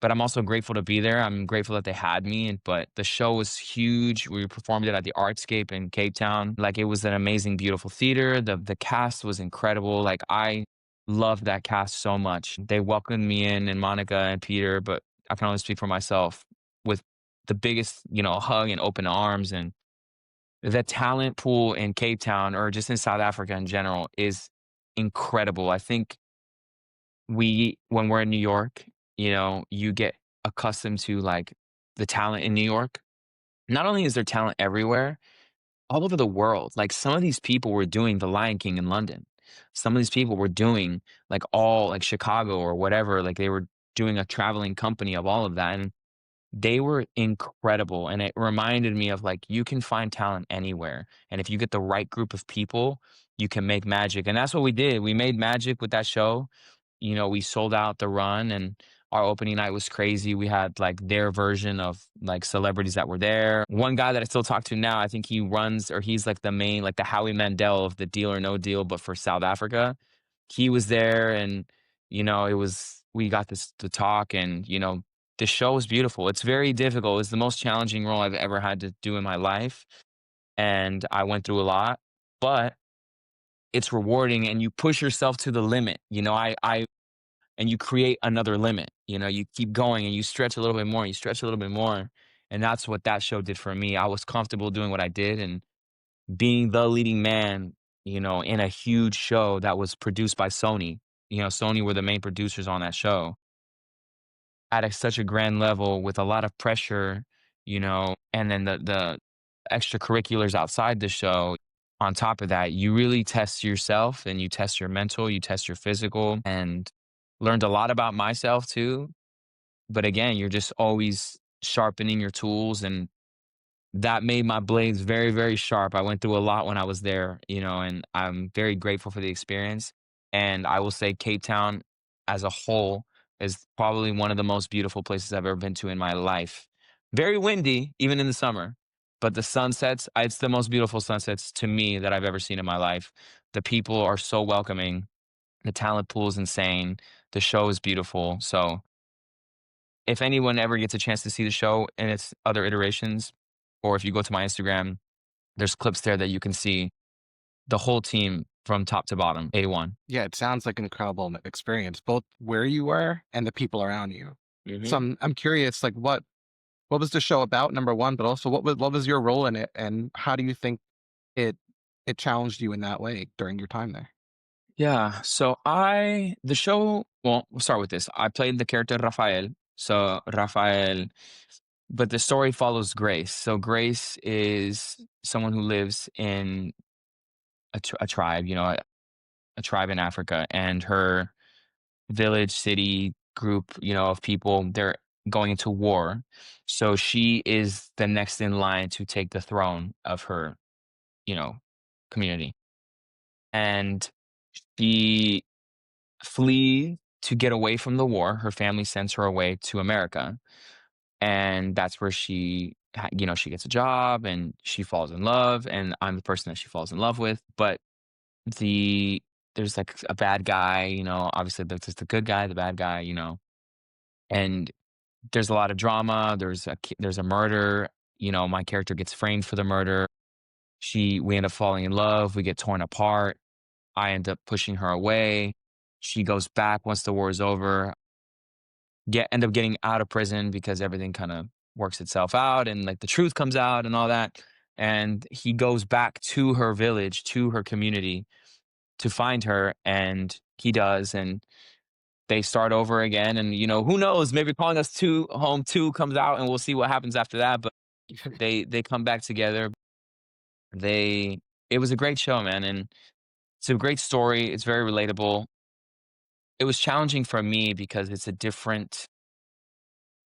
but I'm also grateful to be there. I'm grateful that they had me, but the show was huge. We performed it at the Artscape in Cape Town. Like, it was an amazing, beautiful theater. The cast was incredible. Like, I loved that cast so much. They welcomed me in, and Monica and Peter, but I can only speak for myself, with the biggest, hug and open arms. And the talent pool in Cape Town, or just in South Africa in general, is incredible. I think when we're in New York, you get accustomed to like the talent in New York. Not only is there talent everywhere, all over the world. Like, some of these people were doing The Lion King in London. Some of these people were doing like all like Chicago or whatever. Like, they were doing a traveling company of all of that. And they were incredible, and it reminded me of, like, you can find talent anywhere, and if you get the right group of people, you can make magic, and that's what we did. We made magic with that show. We sold out the run, and our opening night was crazy. We had, like, their version of, like, celebrities that were there. One guy that I still talk to now, I think he runs, or he's, like, the main, like, the Howie Mandel of the Deal or No Deal, but for South Africa. He was there, and, we got this to talk, and, the show was beautiful. It's very difficult. It's the most challenging role I've ever had to do in my life, and I went through a lot, but it's rewarding, and you push yourself to the limit. I and you create another limit. You keep going and you stretch a little bit more, you stretch a little bit more, and that's what that show did for me. I was comfortable doing what I did and being the leading man, in a huge show that was produced by Sony. Sony were the main producers on that show at such a grand level with a lot of pressure, and then the extracurriculars outside the show. On top of that, you really test yourself, and you test your mental, you test your physical, and learned a lot about myself too. But again, you're just always sharpening your tools, and that made my blades very, very sharp. I went through a lot when I was there, and I'm very grateful for the experience. And I will say Cape Town as a whole is probably one of the most beautiful places I've ever been to in my life. Very windy, even in the summer, but the sunsets, it's the most beautiful sunsets to me that I've ever seen in my life. The people are so welcoming. The talent pool is insane. The show is beautiful. So if anyone ever gets a chance to see the show in its other iterations, or if you go to my Instagram, there's clips there that you can see the whole team from top to bottom, A1. Yeah, it sounds like an incredible experience, both where you were and the people around you. So Hmm. I'm curious, like, what was the show about, number one, but also what was your role in it, and how do you think it it challenged you in that way during your time there? Yeah. So well, we'll start with this. I played the character Rafael. So Rafael, but the story follows Grace. So Grace is someone who lives in a tribe, a tribe in Africa, and her village, city, group, of people. going into war. So she is the next in line to take the throne of her, you know, community. And she flee to get away from the war. Her family sends her away to America. And that's where she gets a job and she falls in love. And I'm the person that she falls in love with. But the there's like a bad guy, obviously there's just the good guy, the bad guy, and there's a lot of drama. There's a murder. My character gets framed for the murder. We end up falling in love. We get torn apart. I end up pushing her away. She goes back once the war is over. End up getting out of prison because everything kind of works itself out and like the truth comes out and all that. And he goes back to her village, to her community to find her, and he does. And they start over again. And who knows? Maybe Calling Us Two Home 2 comes out, and we'll see what happens after that. But they come back together. They It was a great show, man, and it's a great story. It's very relatable. It was challenging for me because it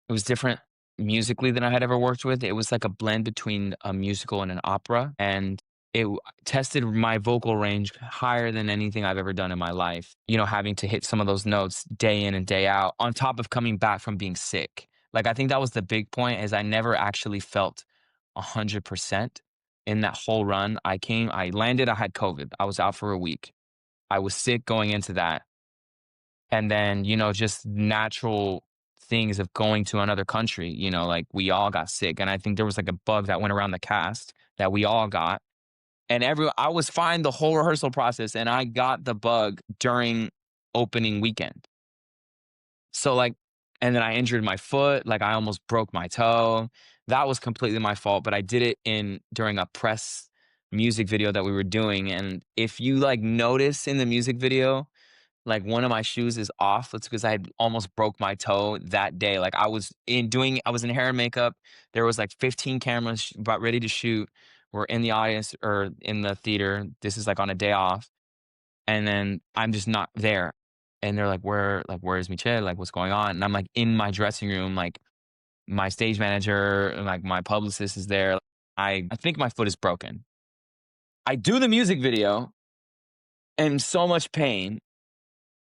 was different musically than I had ever worked with. It was like a blend between a musical and an opera, and tested my vocal range higher than anything I've ever done in my life. Having to hit some of those notes day in and day out, on top of coming back from being sick. Like, I think that was the big point, is I never actually felt 100% in that whole run. I landed, I had COVID. I was out for a week. I was sick going into that. And then, just natural things of going to another country, like we all got sick. And I think there was like a bug that went around the cast that we all got. And I was fine the whole rehearsal process, and I got the bug during opening weekend. So like, and then I injured my foot, like I almost broke my toe. That was completely my fault, but I did it during a press music video that we were doing. And if you like notice in the music video, like one of my shoes is off. That's because I had almost broke my toe that day. Like I was in hair and makeup. There was like 15 cameras about ready to shoot. We're in the audience or in the theater. This is like on a day off. And then I'm just not there. And they're like, where is Michel? Like, what's going on? And I'm like in my dressing room, like my stage manager and like my publicist is there. I think my foot is broken. I do the music video in so much pain.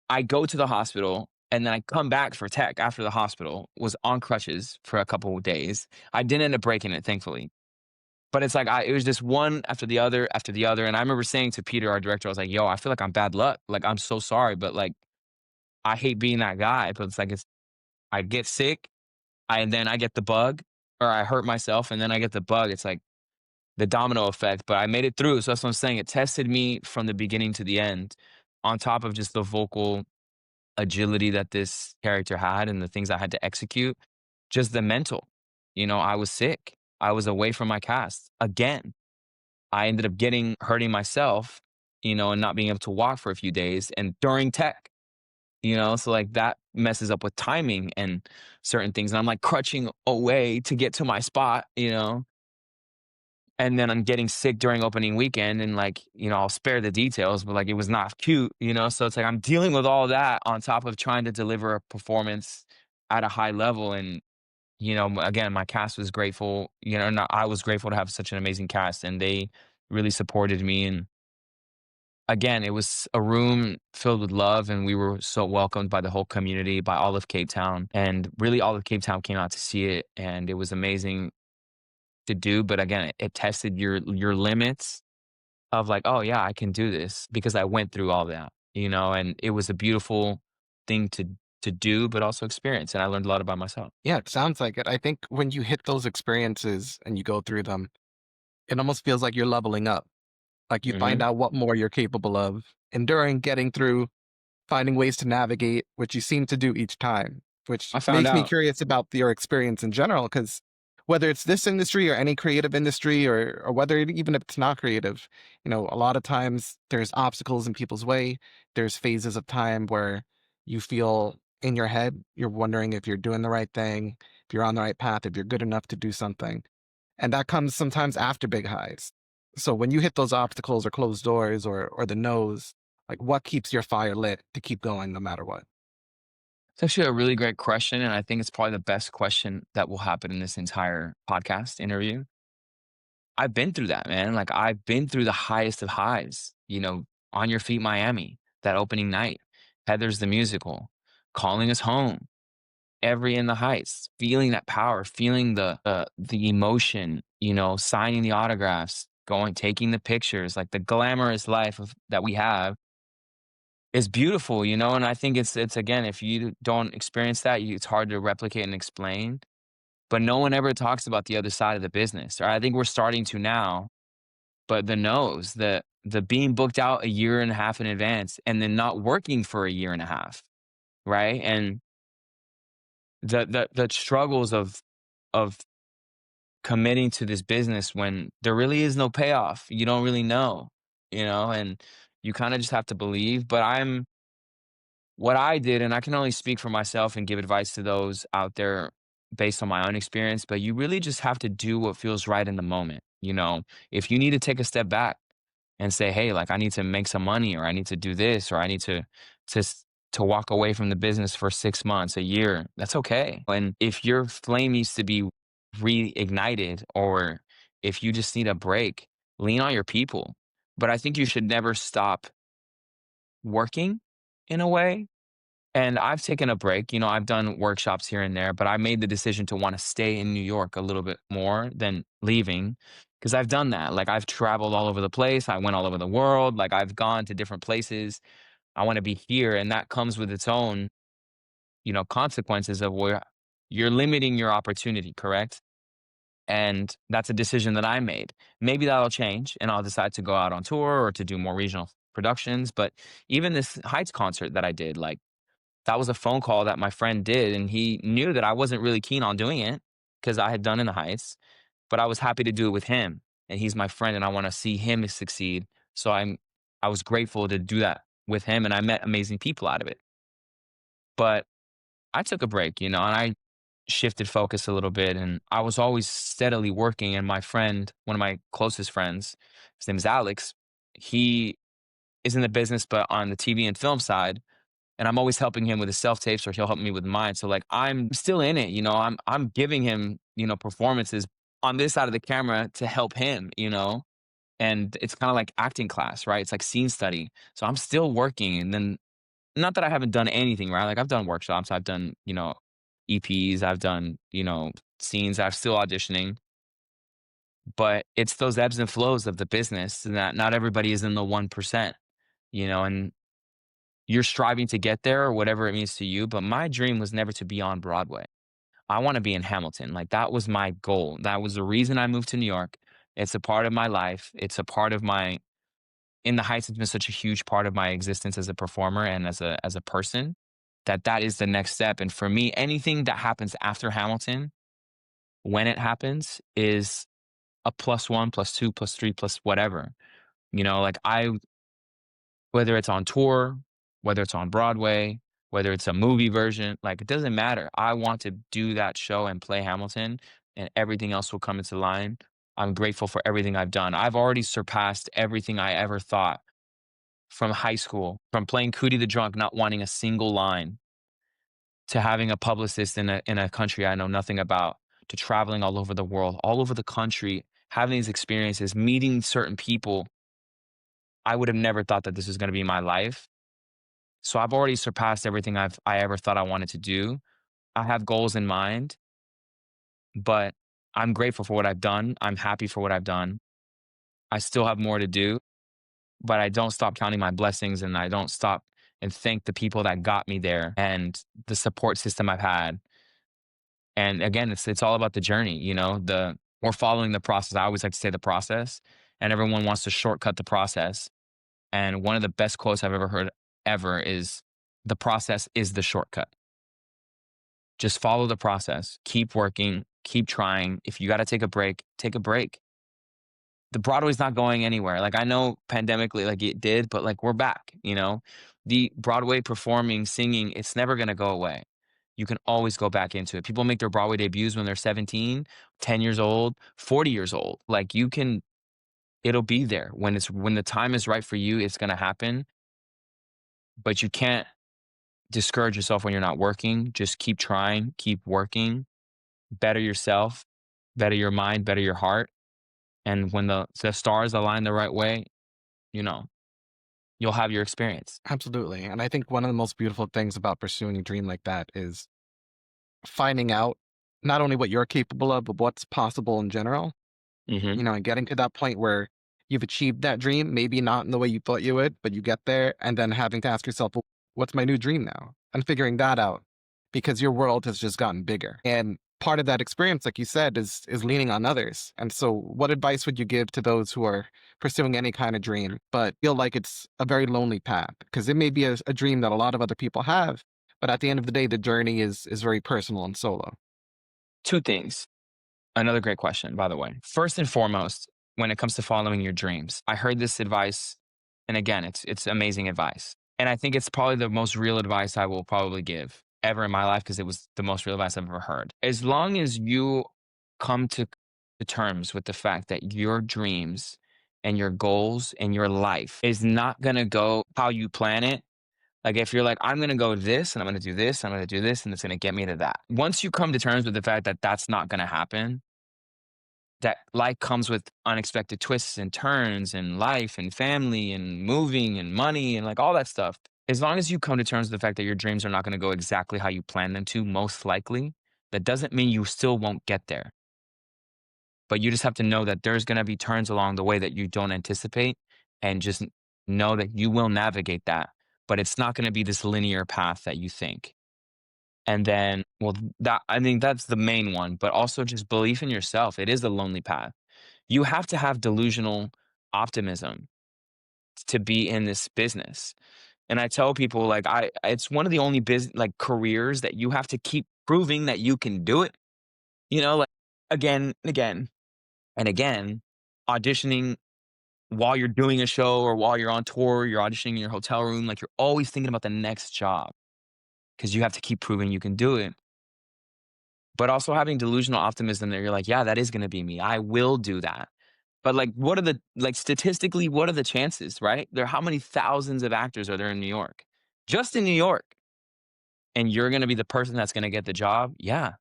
I go to the hospital and then I come back for tech after the hospital, was on crutches for a couple of days. I didn't end up breaking it, thankfully. But it's like, it was just one after the other after the other. And I remember saying to Peter, our director, I was like, yo, I feel like I'm bad luck. Like, I'm so sorry, but like, I hate being that guy. But it's like, I get sick and then I get the bug, or I hurt myself and then I get the bug. It's like the domino effect, but I made it through. So that's what I'm saying. It tested me from the beginning to the end, on top of just the vocal agility that this character had and the things I had to execute, just the mental. I was sick. I was away from my cast again. I ended up hurting myself, and not being able to walk for a few days and during tech, so like that messes up with timing and certain things. And I'm like crutching away to get to my spot. And then I'm getting sick during opening weekend and like, I'll spare the details, but like it was not cute. So it's like I'm dealing with all that on top of trying to deliver a performance at a high level. And, again, my cast was grateful, and I was grateful to have such an amazing cast, and they really supported me. And again, it was a room filled with love, and we were so welcomed by the whole community, by all of Cape Town. And really all of Cape Town came out to see it. And it was amazing to do, but again, it tested your limits of like, oh yeah, I can do this because I went through all that. And it was a beautiful thing to do, but also experience. And I learned a lot about myself. Yeah, it sounds like it. I think when you hit those experiences and you go through them, it almost feels like you're leveling up. Like you find Hmm. out what more you're capable of, enduring, getting through, finding ways to navigate, which you seem to do each time, which I found makes me out. curious about your experience in general. Because whether it's this industry or any creative industry, or whether even if it's not creative, a lot of times there's obstacles in people's way. There's phases of time where you feel in your head, you're wondering if you're doing the right thing, if you're on the right path, if you're good enough to do something. And that comes sometimes after big highs. So when you hit those obstacles or closed doors or the nose, like what keeps your fire lit to keep going no matter what? It's actually a really great question, and I think it's probably the best question that will happen in this entire podcast interview. I've been through that, man. Like, I've been through the highest of highs, On Your Feet Miami, that opening night, Heather's the musical, Calling Us Home, every In the Heights, feeling that power, feeling the emotion, signing the autographs, taking the pictures, like the glamorous life that we have is beautiful, and I think it's again, if you don't experience that, it's hard to replicate and explain. But no one ever talks about the other side of the business. Or I think we're starting to now, but the no's, the being booked out a year and a half in advance and then not working for a year and a half, right? And the struggles of committing to this business when there really is no payoff. You don't really know, and you kind of just have to believe. But what I did, and I can only speak for myself and give advice to those out there based on my own experience, but you really just have to do what feels right in the moment. If you need to take a step back and say, hey, like I need to make some money, or I need to do this, or I need to to walk away from the business for 6 months, a year, that's okay. And if your flame needs to be reignited, or if you just need a break, lean on your people. But I think you should never stop working in a way. And I've taken a break. I've done workshops here and there, but I made the decision to want to stay in New York a little bit more than leaving, because I've done that. Like, I've traveled all over the place. I went all over the world. Like, I've gone to different places. I want to be here. And that comes with its own, consequences of where you're limiting your opportunity, correct? And that's a decision that I made. Maybe that'll change and I'll decide to go out on tour or to do more regional productions. But even this Heights concert that I did, like, that was a phone call that my friend did, and he knew that I wasn't really keen on doing it because I had done In the Heights, but I was happy to do it with him, and he's my friend, and I wanna see him succeed, so I was grateful to do that with him, and I met amazing people out of it. But I took a break, and I shifted focus a little bit, and I was always steadily working, and my friend, one of my closest friends, his name is Alex, he is in the business, but on the TV and film side, and I'm always helping him with his self tapes, or he'll help me with mine. So like I'm still in it, I'm giving him, performances on this side of the camera to help him, and it's kind of like acting class, right? It's like scene study. So I'm still working, and then not that I haven't done anything, right? Like I've done workshops, I've done, EPs, I've done, scenes, I'm still auditioning, but it's those ebbs and flows of the business, and that not everybody is in the 1%, and you're striving to get there or whatever it means to you. But my dream was never to be on Broadway. I want to be in Hamilton. Like that was my goal. That was the reason I moved to New York. It's a part of my life. It's a part of my In the Heights has been such a huge part of my existence as a performer and as a person, that is the next step. And for me, anything that happens after Hamilton, when it happens, is a plus one, plus two, plus three, plus whatever. Like whether it's on tour, whether it's on Broadway, whether it's a movie version, like it doesn't matter. I want to do that show and play Hamilton, and everything else will come into line. I'm grateful for everything I've done. I've already surpassed everything I ever thought, from high school, from playing Cootie the Drunk, not wanting a single line, to having a publicist in a country I know nothing about, to traveling all over the world, all over the country, having these experiences, meeting certain people. I would have never thought that this was going to be my life. So I've already surpassed everything I ever thought I wanted to do. I have goals in mind, but I'm grateful for what I've done. I'm happy for what I've done. I still have more to do, but I don't stop counting my blessings, and I don't stop and thank the people that got me there and the support system I've had. And again, it's all about the journey, the we're following the process. I always like to say the process, and everyone wants to shortcut the process. And one of the best quotes I've ever heard ever is, the process is the shortcut. Just follow the process. Keep working, keep trying. If you gotta take a break, take a break. The Broadway's not going anywhere. Like, I know pandemically, like, it did, but, like, we're back, The Broadway performing, singing, it's never gonna go away. You can always go back into it. People make their Broadway debuts when they're 17, 10 years old, 40 years old. Like, it'll be there. When the time is right for you, it's gonna happen, but you can't discourage yourself when you're not working. Just keep trying, keep working, better yourself, better your mind, better your heart. And when the stars align the right way, you know, you'll have your experience. Absolutely. And I think one of the most beautiful things about pursuing a dream like that is finding out not only what you're capable of, but what's possible in general. Hmm. And getting to that point where you've achieved that dream, maybe not in the way you thought you would, but you get there and then having to ask yourself, well, what's my new dream now? And figuring that out because your world has just gotten bigger. And part of that experience, like you said, is leaning on others. And so what advice would you give to those who are pursuing any kind of dream, but feel like it's a very lonely path? Because it may be a dream that a lot of other people have, but at the end of the day, the journey is very personal and solo. Two things. Another great question, by the way. First and foremost, when it comes to following your dreams, I heard this advice, and again, it's amazing advice. And I think it's probably the most real advice I will probably give ever in my life because it was the most real advice I've ever heard. As long as you come to terms with the fact that your dreams and your goals and your life is not going to go how you plan it. Like if you're like, I'm going to go this and I'm going to do this, I'm going to do this, and it's going to get me to that. Once you come to terms with the fact that that's not going to happen, that life comes with unexpected twists and turns and life and family and moving and money and like all that stuff. As long as you come to terms with the fact that your dreams are not going to go exactly how you plan them to, most likely, that doesn't mean you still won't get there. But you just have to know that there's going to be turns along the way that you don't anticipate and just know that you will navigate that. But it's not going to be this linear path that you think. And then, well, that I think that's the main one, but also just belief in yourself. It is a lonely path. You have to have delusional optimism to be in this business. And I tell people like it's one of the only like careers that you have to keep proving that you can do it. Like again and again and again, auditioning while you're doing a show or while you're on tour, you're auditioning in your hotel room, like you're always thinking about the next job because you have to keep proving you can do it. But also having delusional optimism that you're like, yeah, that is going to be me. I will do that. But like, what are the like statistically? What are the chances? Right there, how many thousands of actors are there in New York? Just in New York, and you're going to be the person that's going to get the job. Yeah,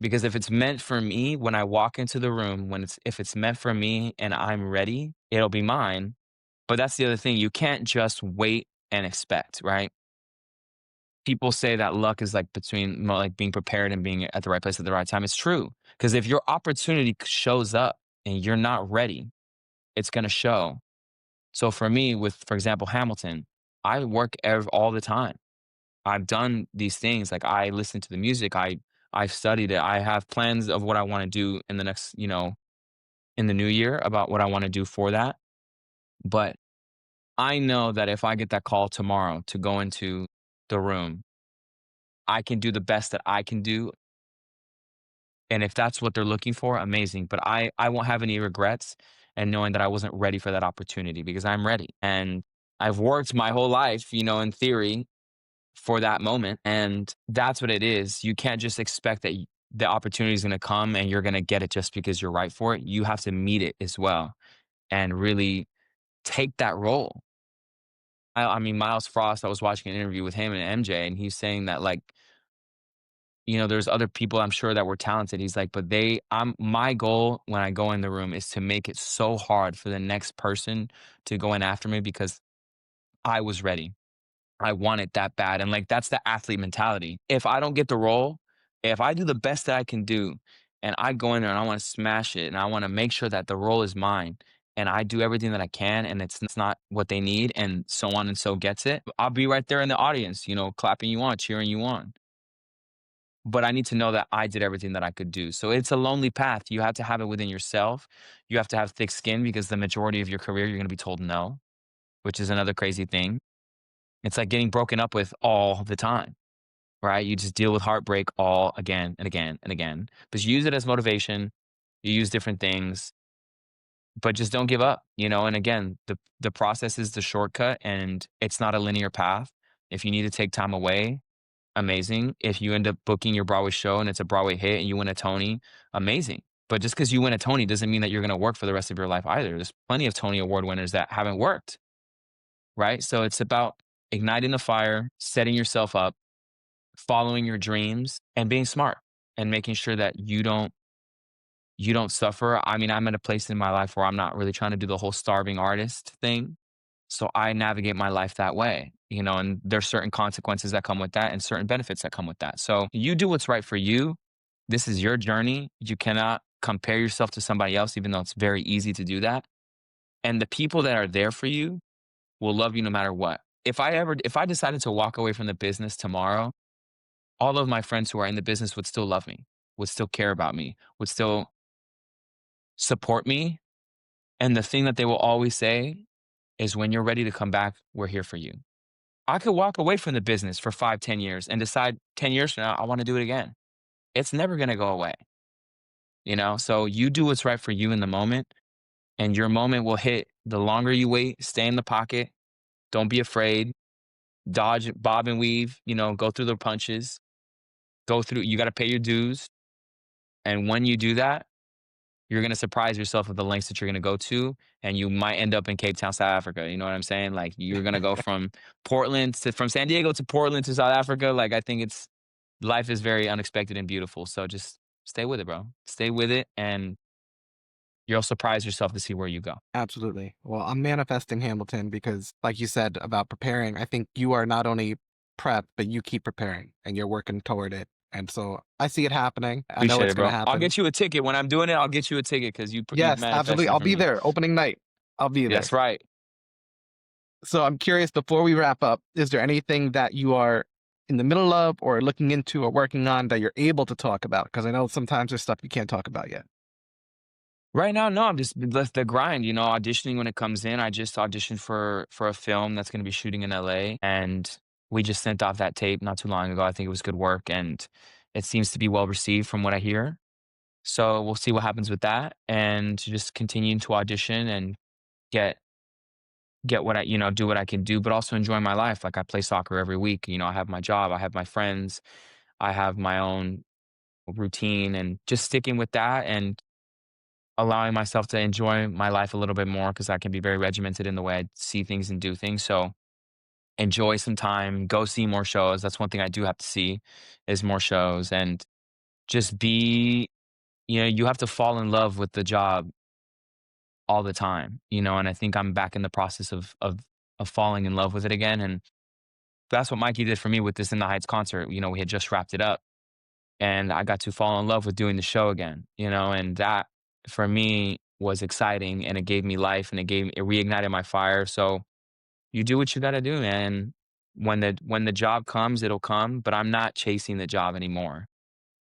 because if it's meant for me, when I walk into the room, when it's if it's meant for me and I'm ready, it'll be mine. But that's the other thing. You can't just wait and expect, right? People say that luck is like between like being prepared and being at the right place at the right time. It's true. Because if your opportunity shows up and you're not ready, it's going to show. So for me, with, for example, Hamilton, I work all the time. I've done these things. Like I listen to the music. I've studied it. I have plans of what I want to do in the next, in the new year about what I want to do for that. But I know that if I get that call tomorrow to go into the room, I can do the best that I can do. And if that's what they're looking for, amazing. But I won't have any regrets and knowing that I wasn't ready for that opportunity because I'm ready. And I've worked my whole life, in theory for that moment. And that's what it is. You can't just expect that the opportunity is going to come and you're going to get it just because you're right for it. You have to meet it as well and really take that role. I mean, Miles Frost, I was watching an interview with him and MJ, and he's saying that, like, there's other people I'm sure that were talented. He's like, but my goal when I go in the room is to make it so hard for the next person to go in after me because I was ready. I want it that bad. And like, that's the athlete mentality. If I don't get the role, if I do the best that I can do and I go in there and I want to smash it and I want to make sure that the role is mine and I do everything that I can and it's not what they need and so on and so gets it, I'll be right there in the audience, clapping you on, cheering you on. But I need to know that I did everything that I could do. So it's a lonely path. You have to have it within yourself. You have to have thick skin because the majority of your career, you're going to be told no, which is another crazy thing. It's like getting broken up with all the time, right? You just deal with heartbreak all again and again and again. But you use it as motivation. You use different things, but just don't give up, And again, the process is the shortcut and it's not a linear path. If you need to take time away, amazing. If you end up booking your Broadway show and it's a Broadway hit and you win a Tony, amazing. But just because you win a Tony doesn't mean that you're going to work for the rest of your life either. There's plenty of Tony Award winners that haven't worked, right? So it's about igniting the fire, setting yourself up, following your dreams, and being smart and making sure that you don't suffer. I mean, I'm at a place in my life where I'm not really trying to do the whole starving artist thing. So I navigate my life that way, and there's certain consequences that come with that and certain benefits that come with that. So you do what's right for you. This is your journey. You cannot compare yourself to somebody else, even though it's very easy to do that. And the people that are there for you will love you no matter what. If I decided to walk away from the business tomorrow, all of my friends who are in the business would still love me, would still care about me, would still support me. And the thing that they will always say is, when you're ready to come back, we're here for you. I could walk away from the business for 5, 10 years and decide 10 years from now, I want to do it again. It's never going to go away. So you do what's right for you in the moment, and your moment will hit. The longer you wait, stay in the pocket. Don't be afraid. Dodge, bob and weave, go through the punches, you got to pay your dues. And when you do that, you're going to surprise yourself with the lengths that you're going to go to. And you might end up in Cape Town, South Africa. You know what I'm saying? Like, you're going to go from San Diego to Portland to South Africa. Like, I think life is very unexpected and beautiful. So just stay with it, bro. Stay with it. And you'll surprise yourself to see where you go. Absolutely. Well, I'm manifesting Hamilton because, like you said about preparing, I think you are not only prepped, but you keep preparing and you're working toward it. And so I see it happening. I know Appreciate it's it, going to bro. I'll happen. get you a ticket. When I'm doing it, I'll get you a ticket because you Yes, absolutely. manifested I'll for be me. there opening night. I'll be there. That's right. So I'm curious, before we wrap up, is there anything that you are in the middle of or looking into or working on that you're able to talk about? Because I know sometimes there's stuff you can't talk about yet. Right now, no, I'm just the grind, auditioning when it comes in. I just auditioned for a film that's going to be shooting in LA, and we just sent off that tape not too long ago. I think it was good work, and it seems to be well received from what I hear. So we'll see what happens with that, and just continuing to audition and get get what do what I can do, but also enjoy my life. Like, I play soccer every week. I have my job, I have my friends, I have my own routine, and just sticking with that and allowing myself to enjoy my life a little bit more, because I can be very regimented in the way I see things and do things. So enjoy some time, go see more shows. That's one thing I do have to see, is more shows, and just you have to fall in love with the job all the time. And I think I'm back in the process of falling in love with it again. And that's what Mikey did for me with this In the Heights concert. We had just wrapped it up, and I got to fall in love with doing the show again. And that for me was exciting, and it gave me life, and it reignited my fire. So you do what you got to do, man. When the job comes, it'll come, but I'm not chasing the job anymore.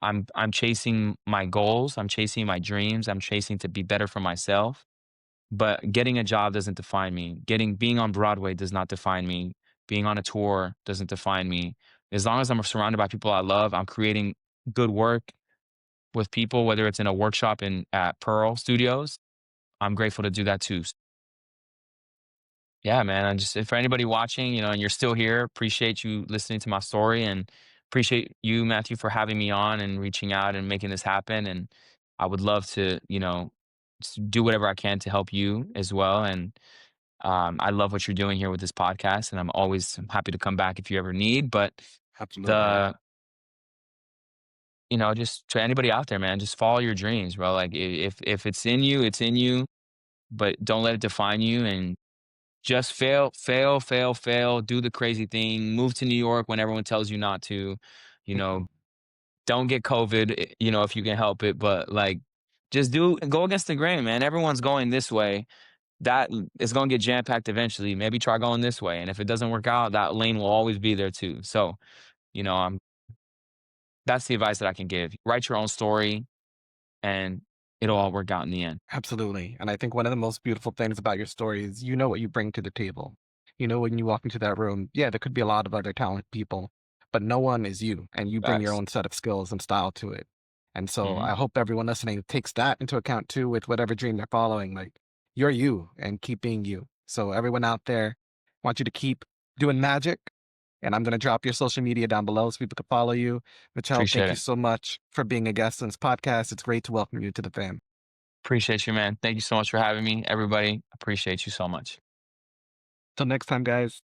I'm chasing my goals, I'm chasing my dreams, I'm chasing to be better for myself. But getting a job doesn't define me. Being on Broadway does not define me. Being on a tour doesn't define me. As long as I'm surrounded by people I love, I'm creating good work with people, whether it's in a workshop at Pearl Studios. I'm grateful to do that too. Yeah, man. I just For anybody watching, and you're still here, appreciate you listening to my story, and appreciate you, Matthew, for having me on and reaching out and making this happen. And I would love to, do whatever I can to help you as well. And I love what you're doing here with this podcast, and I'm always happy to come back if you ever need. But Absolutely. the, just to anybody out there, man, just follow your dreams, bro. Like, if it's in you, it's in you, but don't let it define you. And just fail, fail, fail, fail. Do the crazy thing. Move to New York when everyone tells you not to. You know, don't get COVID. If you can help it, but like, just go against the grain, man. Everyone's going this way. That is going to get jam packed eventually. Maybe try going this way, and if it doesn't work out, that lane will always be there too. So, I'm that's the advice that I can give. Write your own story, and it'll all work out in the end. Absolutely. And I think one of the most beautiful things about your story is you know what you bring to the table. When you walk into that room, yeah, there could be a lot of other talented people, but no one is you, and you bring your Facts. own set of skills and style to it. And so Hmm. I hope everyone listening takes that into account too with whatever dream they're following. Like, you're you and keep being you. So everyone out there, I want you to keep doing magic. And I'm going to drop your social media down below so people can follow you. Michelle, Appreciate thank you it. so much for being a guest on this podcast. It's great to welcome you to the fam. Appreciate you, man. Thank you so much for having me. Everybody, appreciate you so much. Till next time, guys.